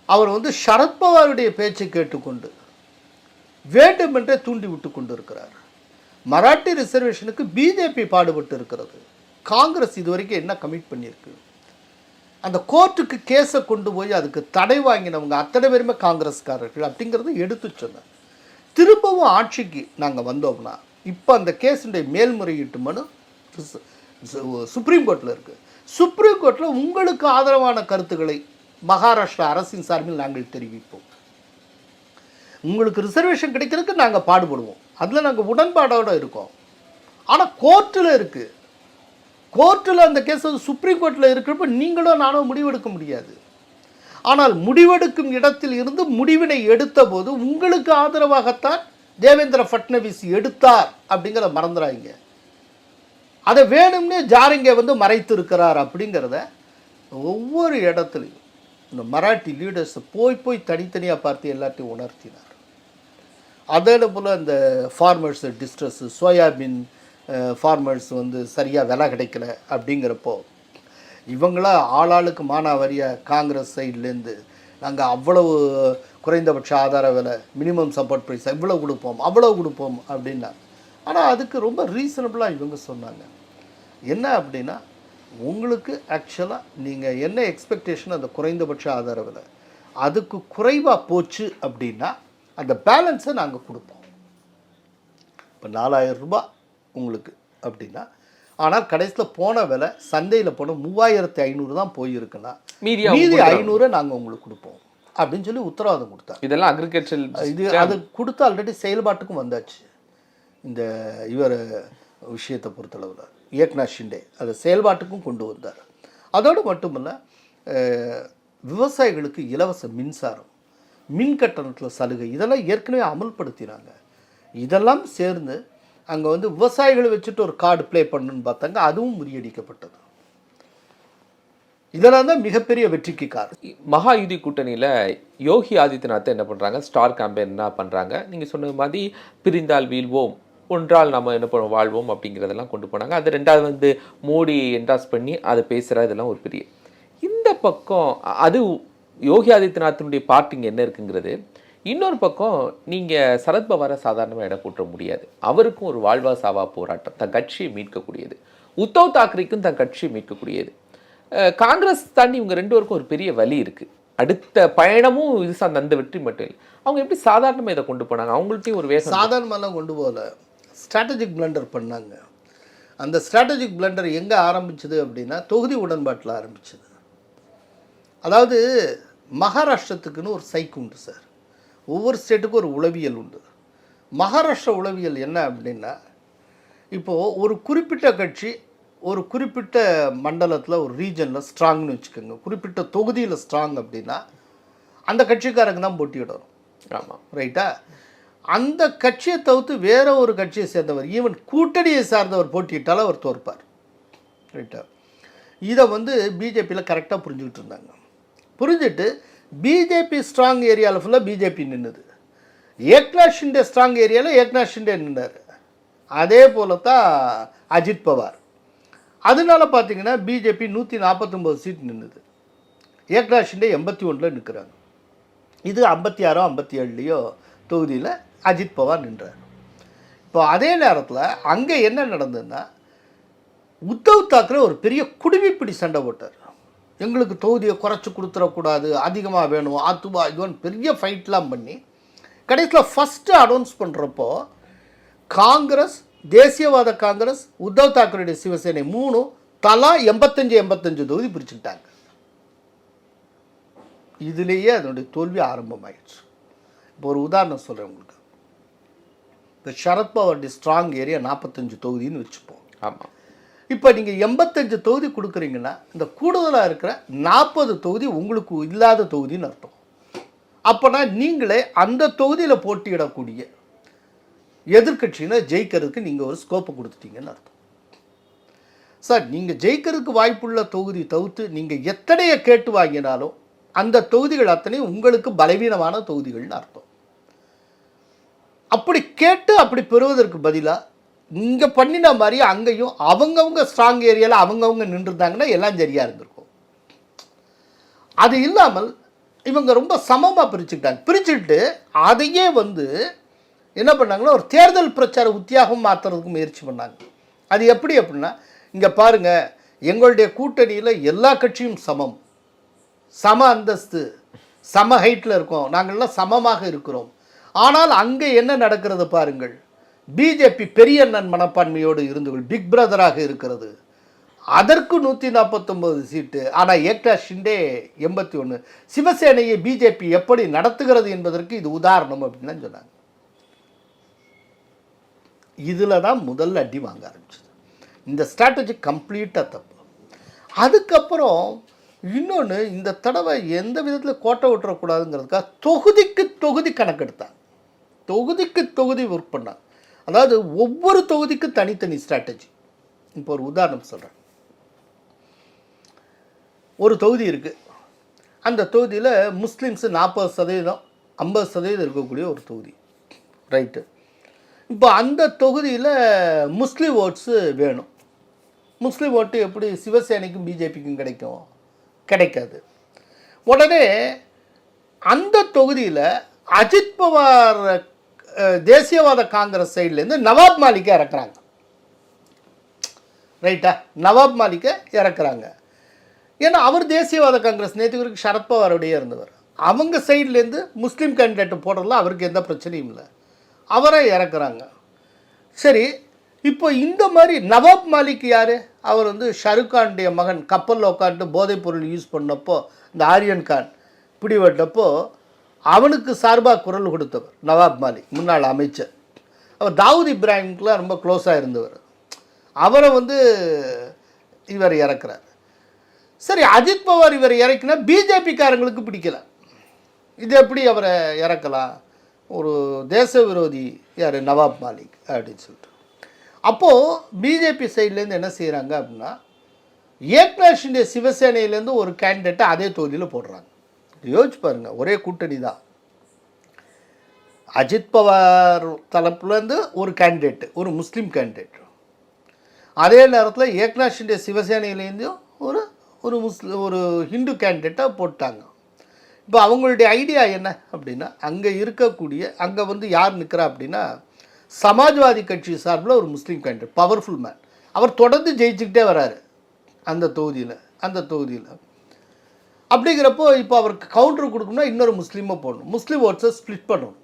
அவர் சரத்பவாருடைய பேச்சை கேட்டுக்கொண்டு வேண்டுமென்றே தூண்டி விட்டு கொண்டு இருக்கிறார். மராட்டி ரிசர்வேஷனுக்கு பிஜேபி பாடுபட்டு இருக்கிறது. காங்கிரஸ் இதுவரைக்கும் என்ன கமிட் பண்ணியிருக்கு? அந்த கோர்ட்டுக்கு கேஸை கொண்டு போய் அதுக்கு தடை வாங்கினவங்க அத்தனை பேருமே காங்கிரஸ்காரர்கள் அப்படிங்கிறது எடுத்து சொன்னார். திரும்பவும் ஆட்சிக்கு நாங்கள் வந்தோம்னா இப்போ அந்த கேஸுடைய மேல்முறையீட்டு மனு சுப்ரீம் கோர்ட்டில் இருக்குது. சுப்ரீம் கோர்ட்டில் உங்களுக்கு ஆதரவான கருத்துக்களை மகாராஷ்டிரா அரசின் சார்பில் நாங்கள் தெரிவிப்போம். உங்களுக்கு ரிசர்வேஷன் கிடைக்கிறதுக்கு நாங்கள் பாடுபடுவோம், அதில் நாங்கள் உடன்பாடோடு இருக்கோம். ஆனால் கோர்ட்டில் இருக்குது. கோர்ட்டில் அந்த கேஸ் சுப்ரீம் கோர்ட்டில் இருக்கிறப்ப நீங்களும் நானும் முடிவெடுக்க முடியாது. ஆனால் முடிவெடுக்கும் இடத்தில் இருந்து முடிவினை எடுத்த போது உங்களுக்கு ஆதரவாகத்தான் தேவேந்திர ஃபட்னவிஸ் எடுத்தார் அப்படிங்கிறத மறந்துடாங்க. அதை வேணும்னே ஜாரங்கே மறைத்து இருக்கிறார் அப்படிங்கிறத ஒவ்வொரு இடத்துலையும் இந்த மராட்டி லீடர்ஸ் போய் தனித்தனியாக பார்த்து எல்லாத்தையும் உணர்த்தினார். அதே போல் இந்த ஃபார்மர்ஸ் டிஸ்ட்ரெஸ்ஸு, சோயாபீன் ஃபார்மர்ஸ் சரியாக விலை கிடைக்கல அப்படிங்கிறப்போ இவங்களா ஆளாளுக்கு மானாவாரியாக காங்கிரஸ் சைட்லேருந்து நாங்கள் அவ்வளவு குறைந்தபட்ச ஆதார விலை, மினிமம் சப்போர்ட் ப்ரைஸ் இவ்வளோ கொடுப்போம் அவ்வளோ கொடுப்போம் அப்படின்னா. ஆனால் அதுக்கு ரொம்ப ரீசனபிளாக இவங்க சொன்னாங்க. என்ன அப்படின்னா, உங்களுக்கு ஆக்சுவலாக நீங்கள் என்ன எக்ஸ்பெக்டேஷன் அந்த குறைந்தபட்ச ஆதார விலை அதுக்கு குறைவாக போச்சு அப்படின்னா அந்த பேலன்ஸை நாங்கள் கொடுப்போம். இப்போ 4000 ரூபாய் உங்களுக்கு அப்படின்னா, ஆனால் கடைசியில் போன விலை சந்தையில் போன 3500 தான் போயிருக்குன்னா மீதி 500 நாங்கள் உங்களுக்கு கொடுப்போம் அப்படின்னு சொல்லி உத்தரவாதம் கொடுத்தாங்க. இதெல்லாம் அக்ரிகல்ச்சர் இது அது கொடுத்து ஆல்ரெடி செயல்பாட்டுக்கும் வந்தாச்சு. இந்த இவர் விஷயத்தை பொறுத்தளவில் ஏக்நாத் ஷிண்டே அதை செயல்பாட்டுக்கும் கொண்டு வந்தார். அதோடு மட்டுமல்ல, விவசாயிகளுக்கு இலவச மின்சாரம், மின் கட்டணத்தில் சலுகை இதெல்லாம் ஏற்கனவே அமல்படுத்தினாங்க. இதெல்லாம் சேர்ந்து அங்கே வந்து விவசாயிகளை வச்சுட்டு ஒரு கார்டு ப்ளே பண்ணணுன்னு பார்த்தாங்க, அதுவும் முறியடிக்கப்பட்டது. இதெல்லாம் தான் மிகப்பெரிய வெற்றிக்கு காரணம். மகா யுதி கூட்டணியில் யோகி ஆதித்யநாத் என்ன பண்ணுறாங்க, ஸ்டார் கேம்பெயின் என்ன பண்ணுறாங்க, நீங்கள் சொன்ன மாதிரி பிரிந்தால் வீழ்வோம், ஒன்றால் நம்ம என்ன பண்ணுவோம் வாழ்வோம் அப்படிங்கிறதெல்லாம் கொண்டு போனாங்க. அது ரெண்டாவது வந்து மோடி என்டாஸ் பண்ணி அதை பேசுகிற இதெல்லாம் ஒரு பெரிய. இந்த பக்கம் அது யோகி ஆதித்யநாத்தினுடைய பார்ட்டிங்க என்ன இருக்குங்கிறது. இன்னொரு பக்கம் நீங்கள் சரத்பவாரை சாதாரணமாக இடம் போட்ட முடியாது. அவருக்கும் ஒரு வாழ்வா சாவா போராட்டம், தன் கட்சியை மீட்கக்கூடியது. உத்தவ் தாக்கரேக்கும் தன் கட்சியை மீட்கக்கூடியது. காங்கிரஸ் தாண்டி இவங்க ரெண்டு பேருக்கும் ஒரு பெரிய வலி இருக்குது. அடுத்த பயணமும் இது அந்த வெற்றி மட்டும் இல்லை. அவங்க எப்படி சாதாரணமாக இதை கொண்டு போனாங்க? அவங்கள்ட்டையும் ஒரு வேகம் சாதாரணமெல்லாம் கொண்டு போகல, ஸ்ட்ராட்டஜிக் பிளண்டர் பண்ணாங்க. அந்த ஸ்ட்ராட்டஜிக் பிளண்டர் எங்கே ஆரம்பிச்சது அப்படின்னா தொகுதி உடன்பாட்டில் ஆரம்பிச்சது. அதாவது மகாராஷ்டிரத்துக்குன்னு ஒரு சைக்கு உண்டு சார், ஒவ்வொரு ஸ்டேட்டுக்கும் ஒரு உளவியல் உண்டு. மகாராஷ்டிரா உளவியல் என்ன அப்படின்னா, இப்போது ஒரு குறிப்பிட்ட கட்சி ஒரு குறிப்பிட்ட மண்டலத்தில் ஒரு ரீஜனில் ஸ்ட்ராங்னு வச்சுக்கோங்க, குறிப்பிட்ட தொகுதியில் ஸ்ட்ராங் அப்படின்னா அந்த கட்சிக்காரங்க தான் போட்டியிடணும். ஆமாம், ரைட்டா? அந்த கட்சியை தவிர்த்து வேற ஒரு கட்சியை சேர்ந்தவர், ஈவன் கூட்டணியை சார்ந்தவர் போட்டியிட்டாலும் அவர் தோற்பார், ரைட்டா? இதை வந்து பிஜேபியில் கரெக்டாக புரிஞ்சுக்கிட்டு இருந்தாங்க. புரிஞ்சுட்டு பிஜேபி ஸ்ட்ராங் ஏரியாவில் ஃபுல்லாக பிஜேபி நின்றுது. ஏக்நாத் ஷிண்டே ஸ்ட்ராங் ஏரியாவில் ஏக்நாத் ஷிண்டே நின்றார். அதே போல தான் அஜித் பவார். அதனால பார்த்தீங்கன்னா பிஜேபி 149 சீட் நின்றுது, ஏக்நாத் ஷிண்டே 81 நிற்கிறாங்க. இது 56 57 தொகுதியில் அஜித் பவார் நின்றார். இப்போ அதே நேரத்தில் அங்கே என்ன நடந்ததுன்னா, உத்தவ் தாக்கரே ஒரு பெரிய குடிமைப்பிடி சண்டை போட்டார். எங்களுக்கு தொகுதியை குறைச்சி கொடுத்துடக்கூடாது, அதிகமாக வேணும், ஆத்துவா இதுன்னு பெரிய ஃபைட்லாம் பண்ணி கடைசியில் ஃபஸ்ட்டு அனௌன்ஸ் பண்ணுறப்போ காங்கிரஸ், தேசியவாத காங்கிரஸ், உத்தவ் தாக்கரேடைய சிவசேனை 3 தலா 85 தொகுதி பிரிச்சுக்கிட்டாங்க. இதுலேயே அதனுடைய தோல்வி ஆரம்பமாயிடுச்சு. இப்போ ஒரு உதாரணம் சொல்கிறேன் உங்களுக்கு. இப்போ சரத்பவாருடைய ஸ்ட்ராங் ஏரியா 45 தொகுதின்னு வச்சுப்போம். ஆமாம். இப்போ நீங்கள் 85 தொகுதி கொடுக்குறீங்கன்னா இந்த கூடுதலாக இருக்கிற 40 தொகுதி உங்களுக்கு இல்லாத தொகுதின்னு அர்த்தம். அப்போனா நீங்களே அந்த தொகுதியில் போட்டியிடக்கூடிய எதிர்கட்சியினை ஜெயிக்கிறதுக்கு நீங்கள் ஒரு ஸ்கோப்பை கொடுத்துட்டீங்கன்னு அர்த்தம். சார், நீங்கள் ஜெயிக்கிறதுக்கு வாய்ப்புள்ள தொகுதி தவிர்த்து நீங்கள் எத்தனையை கேட்டு வாங்கினாலும் அந்த தொகுதிகள் அத்தனையும் உங்களுக்கு பலவீனமான தொகுதிகள்னு அர்த்தம். அப்படி கேட்டு அப்படி பெறுவதற்கு பதிலாக இங்கே பண்ணின மாதிரி அங்கேயும் அவங்கவுங்க ஸ்ட்ராங் ஏரியாவில் அவங்கவுங்க நின்றுருந்தாங்கன்னா எல்லாம் சரியாக இருந்திருக்கும். அது இல்லாமல் இவங்க ரொம்ப சமமாக பிரிச்சுக்கிட்டாங்க. பிரிச்சுக்கிட்டு அதையே வந்து என்ன பண்ணாங்கன்னா ஒரு தேர்தல் பிரச்சார உத்தியாகம் மாற்றுறதுக்கு முயற்சி பண்ணாங்க. அது எப்படி அப்படின்னா, இங்கே பாருங்கள், எங்களுடைய கூட்டணியில் எல்லா கட்சியும் சமம், சம அந்தஸ்து, சம ஹைட்டில் இருக்கோம், நாங்கள்லாம் சமமாக இருக்கிறோம். ஆனால் அங்கே என்ன நடக்கிறது பாருங்கள், பிஜேபி பெரிய அண்ணன் மனப்பான்மையோடு இருந்து பிக் பிரதராக இருக்கிறது. அதற்கு 149 சீட்டு. ஆனால் ஏக்நாத் ஷிண்டே 81. சிவசேனையை பிஜேபி எப்படி நடத்துகிறது என்பதற்கு இது உதாரணம் அப்படின்னு சொன்னாங்க. இதில் தான் முதல்ல அடி வாங்க ஆரம்பிச்சது. இந்த ஸ்ட்ராட்டஜி கம்ப்ளீட்டாக தப்பு. அதுக்கப்புறம் இன்னொன்று, இந்த தடவை எந்த விதத்தில் கோட்டை விட்டுறக்கூடாதுங்கிறதுக்காக தொகுதிக்கு தொகுதி கணக்கெடுத்தாங்க, தொகுதிக்கு தொகுதி ஒர்க் பண்ணாங்க. அதாவது ஒவ்வொரு தொகுதிக்கும் தனித்தனி ஸ்ட்ராட்டஜி. இப்போ ஒரு உதாரணம் சொல்கிறேன். ஒரு தொகுதி இருக்குது, அந்த தொகுதியில் முஸ்லீம்ஸு 40% 50% இருக்கக்கூடிய ஒரு தொகுதி, ரைட்டு? இப்போ அந்த தொகுதியில் முஸ்லீம் ஓட்ஸு வேணும். முஸ்லீம் ஓட்டு எப்படி சிவசேனைக்கும் பிஜேபிக்கும் கிடைக்கும்? கிடைக்காது. உடனே அந்த தொகுதியில் அஜித் பவார் தேசியவாத காங்கிரஸ் சைட்லேருந்து நவாப் மாலிக்கை இறக்குறாங்க, ரைட்டா? நவாப் மாலிக்கை இறக்குறாங்க. ஏன்னா அவர் தேசியவாத காங்கிரஸ் நேற்றுக்கு சரத்பவாரோடையே இருந்தவர். அவங்க சைட்லேருந்து முஸ்லீம் கேண்டிடேட்டு போடுறதுல அவருக்கு எந்த பிரச்சனையும் இல்லை, அவரை இறக்குறாங்க. சரி, இப்போ இந்த மாதிரி நவாப் மாலிக் யார்? அவர் வந்து ஷாருக்கானுடைய மகன் கப்பலில் உட்காந்து போதைப் பொருள் யூஸ் பண்ணப்போ இந்த ஆரியன் கான் பிடிபட்டப்போ அவனுக்கு சார்பாக குரல் கொடுத்தவர் நவாப் மாலிக், முன்னாள் அமைச்சர். அவர் தாவூத் இப்ராஹிம்க்குலாம் ரொம்ப க்ளோஸாக இருந்தவர். அவரை வந்து இவர் இறக்குறார். சரி, அஜித் பவார் இவர் இறக்கினா பிஜேபிக்காரங்களுக்கு பிடிக்கல. இது எப்படி அவரை இறக்கலாம்? ஒரு தேச விரோதி யார் நவாப் மாலிக் அப்படின்னு சொல்லிட்டு. அப்போது பிஜேபி சைட்லேருந்து என்ன செய்கிறாங்க அப்படின்னா, ஏக்நாத் ஷிண்டே சிவசேனையிலேருந்து ஒரு கேண்டிடேட்டை அதே தொகுதியில் போடுறாங்க. யோசிச்சு பாருங்கள், ஒரே கூட்டணி தான். அஜித் பவார் தரப்புலேருந்து ஒரு கேண்டிடேட்டு, ஒரு முஸ்லீம் கேண்டிடேட். அதே நேரத்தில் ஏக்நாத் ஷிண்டே சிவசேனையிலேருந்தும் ஒரு ஹிந்து கேண்டிடேட்டாக போட்டாங்க. இப்போ அவங்களுடைய ஐடியா என்ன அப்படின்னா, அங்கே இருக்கக்கூடிய அங்கே வந்து யார் நிற்கிறா அப்படின்னா, சமாஜ்வாதி கட்சி சார்பில் ஒரு முஸ்லீம் கேண்டிடேட், பவர்ஃபுல் மேன். அவர் தொடர்ந்து ஜெயிச்சுக்கிட்டே வராரு அந்த தொகுதியில். அப்படிங்கிறப்போ இப்போ அவருக்கு கவுண்டர் கொடுக்கணும்னா இன்னொரு முஸ்லீமை போடணும், முஸ்லீம் ஓட்ஸை ஸ்ப்ளிட் பண்ணணும்.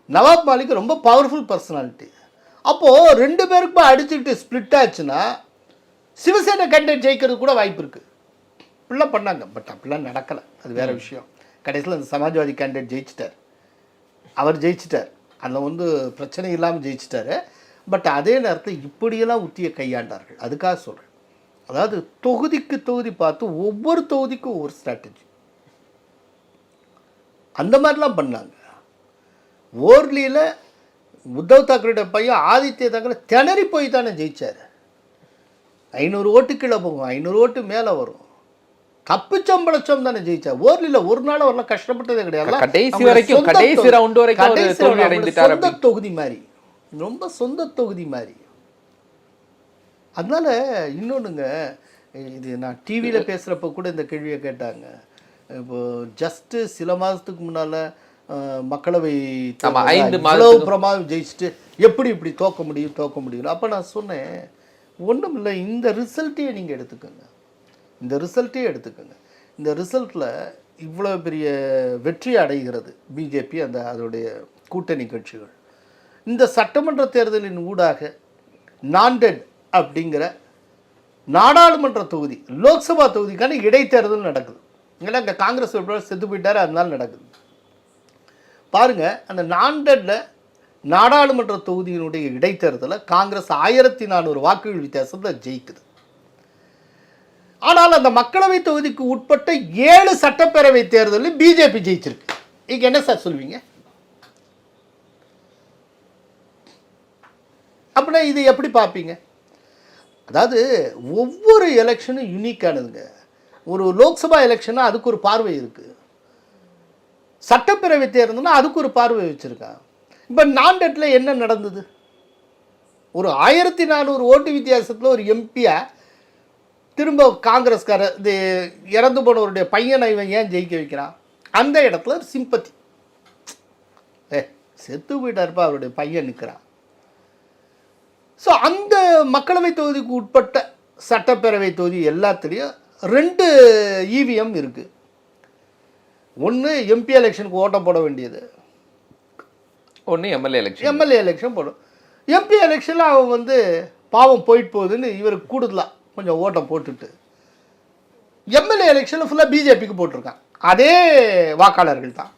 நவாப் மாலிக் ரொம்ப பவர்ஃபுல் பர்சனாலிட்டி. அப்போது ரெண்டு பேருக்குமே அடிச்சுக்கிட்டு ஸ்ப்ளிட் ஆச்சுன்னா சிவசேனை கேண்டிடேட் ஜெயிக்கிறது கூட வாய்ப்பு இருக்குது. இப்படிலாம் பண்ணாங்க, பட் அப்படிலாம் நடக்கலை, அது வேறு விஷயம். கடைசியில் அந்த சமாஜ்வாதி கேண்டிடேட் ஜெயிச்சிட்டார், அவர் ஜெயிச்சிட்டார், அதில் வந்து பிரச்சனை இல்லாமல் ஜெயிச்சிட்டாரு. பட் அதே நேரத்தில் இப்படியெல்லாம் உத்தியை கையாண்டார்கள். அதுக்காக சொல்கிறேன், அதாவது தொகுதிக்கு தொகுதி பார்த்து ஒவ்வொரு தொகுதிக்கும் ஒவ்வொரு ஸ்ட்ராட்டஜி, அந்த மாதிரிலாம் பண்ணாங்க. ஓர்லியில் உத்தவ் தாக்கரேடைய பையன் ஆதித்ய தாக்கரே திணறி போய் தானே ஜெயிச்சார். 500 ஓட்டு கீழே போகும், 500 ஓட்டு மேலே வரும், தப்பிச்சம்பளச்சம் தானே ஜெயிச்சார். ஓர்லியில் ஒரு நாள் வரலாம், கஷ்டப்பட்டதே கிடையாது. சொந்த தொகுதி மாதிரி, ரொம்ப சொந்த தொகுதி மாதிரி. அதனால் இன்னொன்றுங்க, இது நான் டிவியில் பேசுகிறப்ப கூட இந்த கேள்வியை கேட்டாங்க. இப்போது ஜஸ்ட்டு சில மாதத்துக்கு முன்னால் மக்களவை 5 பிரமாதம் ஜெயிச்சுட்டு எப்படி இப்படி தோக்க முடியும். அப்போ நான் சொன்னேன், ஒன்றும் இல்லை, இந்த ரிசல்ட்டையே நீங்கள் எடுத்துக்கோங்க, இந்த ரிசல்ட்டில் இவ்வளோ பெரிய வெற்றி அடைகிறது பிஜேபி, அதோடைய கூட்டணி கட்சிகள். இந்த சட்டமன்ற தேர்தலின் ஊடாக நான்டெட் அப்படிங்கிற நாடாளுமன்ற தொகுதி, லோக்சபா தொகுதிக்கான இடைத்தேர்தல் நடக்குது. ஏன்னா அங்கே காங்கிரஸ் செத்து போயிட்டார், அதனால நடக்குது. பாருங்கள், அந்த நான்டெட்டில் நாடாளுமன்ற தொகுதியினுடைய இடைத்தேர்தலை காங்கிரஸ் 1400 வாக்குகள் வித்தியாசத்தில் ஜெயிக்குது. ஆனால் அந்த மக்களவை தொகுதிக்கு உட்பட்ட 7 சட்டப்பேரவை தேர்தலில் பிஜேபி ஜெயிச்சிருக்கு. இங்கே என்ன சார் சொல்வீங்க? அப்படின்னா இது எப்படி பார்ப்பீங்க? அதாவது ஒவ்வொரு எலெக்ஷனும் யூனிக்கானதுங்க. ஒரு லோக்சபா எலெக்ஷனா அதுக்கு ஒரு பார்வை இருக்குது, சட்டப்பேரவை தேர்தல்னா அதுக்கு ஒரு பார்வை வச்சுருக்கான். இப்போ நான்டெட்டில் என்ன நடந்தது? ஒரு 1400 ஓட்டு வித்தியாசத்தில் ஒரு எம்பியை திரும்ப காங்கிரஸ்கார இது இறந்து போனவருடைய பையனை இவன் ஏன் ஜெயிக்க வைக்கிறான்? அந்த இடத்துல சிம்பத்தி, செத்து போயிட்டாருப்பா அவருடைய பையன் நிற்கிறான். ஸோ அந்த மக்களவை தொகுதிக்கு உட்பட்ட சட்டப்பேரவை தொகுதி எல்லாத்துலேயும் 2 இவிஎம் இருக்குது. ஒன்று எம்பி எலெக்ஷனுக்கு ஓட்டை போட வேண்டியது, ஒன்று எம்எல்ஏ எலெக்ஷன் போடும். எம்பி எலெக்ஷனில் அவன் வந்து பாவம் போயிட்டு போகுதுன்னு இவருக்கு கூடுதலாக கொஞ்சம் ஓட்டை போட்டுட்டு எம்எல்ஏ எலெக்ஷனில் ஃபுல்லாக பிஜேபிக்கு போட்டிருக்கான், அதே வாக்காளர்கள் தான்.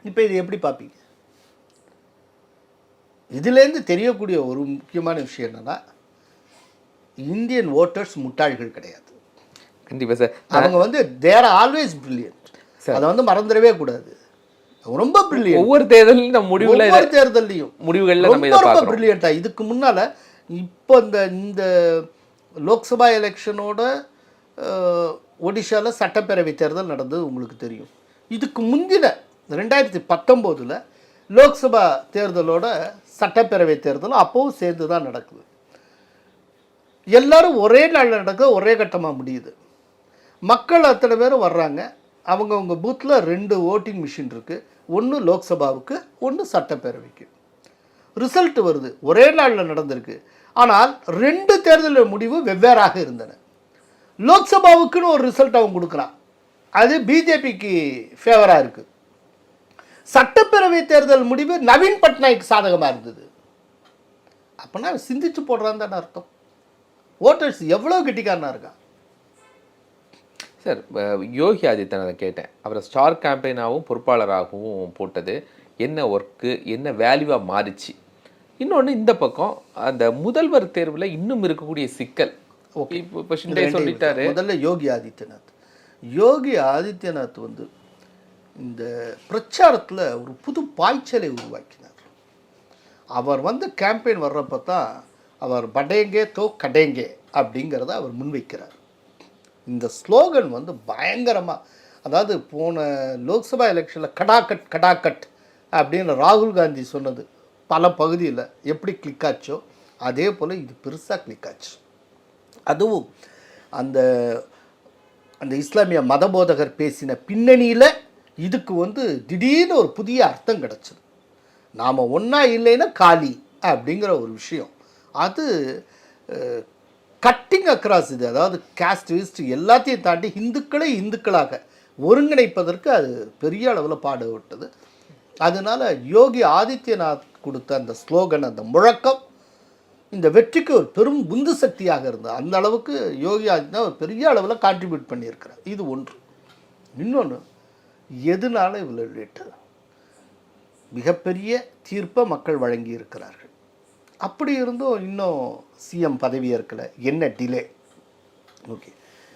இப்போ இது எப்படி பார்ப்பீங்க? இதுலேருந்து தெரியக்கூடிய ஒரு முக்கியமான விஷயம் என்னென்னா, இந்தியன் ஓட்டர்ஸ் முட்டாள்கள் கிடையாது. கண்டிப்பாக சார். அவங்க வந்து தேர் ஆல்வேஸ் பிரில்லியன்ட், அதை வந்து மறந்துடவே கூடாது. ரொம்ப பிரில்லியன்ட். ஒவ்வொரு தேர்தலையும் நம்ம முடிவுகளில் ரொம்ப பிரில்லியண்ட்டாக. இதுக்கு முன்னால் இப்போ இந்த லோக்சபா எலெக்ஷனோட ஒடிஷாவில் சட்டப்பேரவை தேர்தல் நடந்தது உங்களுக்கு தெரியும். இதுக்கு முந்தின 2019 லோக்சபா தேர்தலோட சட்டப்பேரவை தேர்தலும் அப்போவும் சேர்ந்து தான் நடக்குது. எல்லாரும் ஒரே நாளில் நடக்குது, ஒரே கட்டமாக முடியுது. மக்கள் அத்தனை பேரும் வர்றாங்க, அவங்கவுங்க பூத்தில் 2 ஓட்டிங் மிஷின் இருக்குது, ஒன்று லோக்சபாவுக்கு, ஒன்று சட்டப்பேரவைக்கு. ரிசல்ட் வருது, ஒரே நாளில் நடந்திருக்கு. ஆனால் 2 தேர்தல் முடிவு வெவ்வேறாக இருந்தன. லோக்சபாவுக்குன்னு ஒரு ரிசல்ட் அவன் கொடுக்குறான், அது பிஜேபிக்கு ஃபேவராக இருக்குது. சட்டப்பேரவை தேர்தல் முடிவு நவீன் பட்நாயக் சாதகமாக இருந்தது. அப்போனா சிந்திச்சு போடுறான்னு தானே அர்த்தம். ஓட்டர்ஸ் எவ்வளோ கெட்டிக்காரனா இருக்கான். சார், யோகி ஆதித்யநாத் கேட்டேன், அவரை ஸ்டார் கேம்பெயினாகவும் பொறுப்பாளராகவும் போட்டது என்ன ஒர்க்கு, என்ன வேல்யூவாக மாறிச்சு? இன்னொன்று, இந்த பக்கம் அந்த முதல்வர் தேர்வில் இன்னும் இருக்கக்கூடிய சிக்கல். இப்போ ஷிண்டே சொல்லிட்டாரு. முதல்ல யோகி ஆதித்யநாத் வந்து இந்த பிரச்சாரத்தில் ஒரு புது பாய்ச்சலை உருவாக்கினார். அவர் வந்து கேம்பெயின் வர்றப்ப தான் அவர் படேங்கே தோ கடேங்கே அப்படிங்கிறத அவர் முன்வைக்கிறார். இந்த ஸ்லோகன் வந்து பயங்கரமாக, அதாவது போன லோக்சபா எலெக்ஷனில் கடாக்கட் கடாக்கட் அப்படின்னு ராகுல் காந்தி சொன்னது பல பகுதியில் எப்படி கிளிக் ஆச்சோ அதே போல் இது பெருசாக கிளிக் ஆச்சு. அதுவும் அந்த அந்த இஸ்லாமிய மதபோதகர் பேசின பின்னணியில் இதுக்கு வந்து திடீர்னு ஒரு புதிய அர்த்தம் கிடச்சிது. நாம் ஒன்றா இல்லைன்னா காலி அப்படிங்கிற ஒரு விஷயம், அது கட்டிங் அக்ராஸ். இது அதாவது காஸ்ட் வீஸ்ட் எல்லாத்தையும் தாண்டி இந்துக்களை இந்துக்களாக ஒருங்கிணைப்பதற்கு அது பெரிய அளவில் பாடுபட்டது. அதனால் யோகி ஆதித்யநாத் கொடுத்த அந்த ஸ்லோகன், அந்த முழக்கம் இந்த வெற்றிக்கு ஒரு பெரும் உந்து சக்தியாக இருந்தது. அந்த அளவுக்கு யோகி ஆதித்யநாத் ஒரு பெரிய அளவில் கான்ட்ரிபியூட் பண்ணியிருக்கிறார். இது ஒன்று. இன்னொன்று, எதனால இவ்வளோ லேட்டு? மிகப்பெரிய தீர்ப்பை மக்கள் வழங்கி இருக்கிறார்கள். அப்படி இருந்தும் இன்னும் சிஎம் பதவியேற்கலை. என்ன டிலே? ஓகே,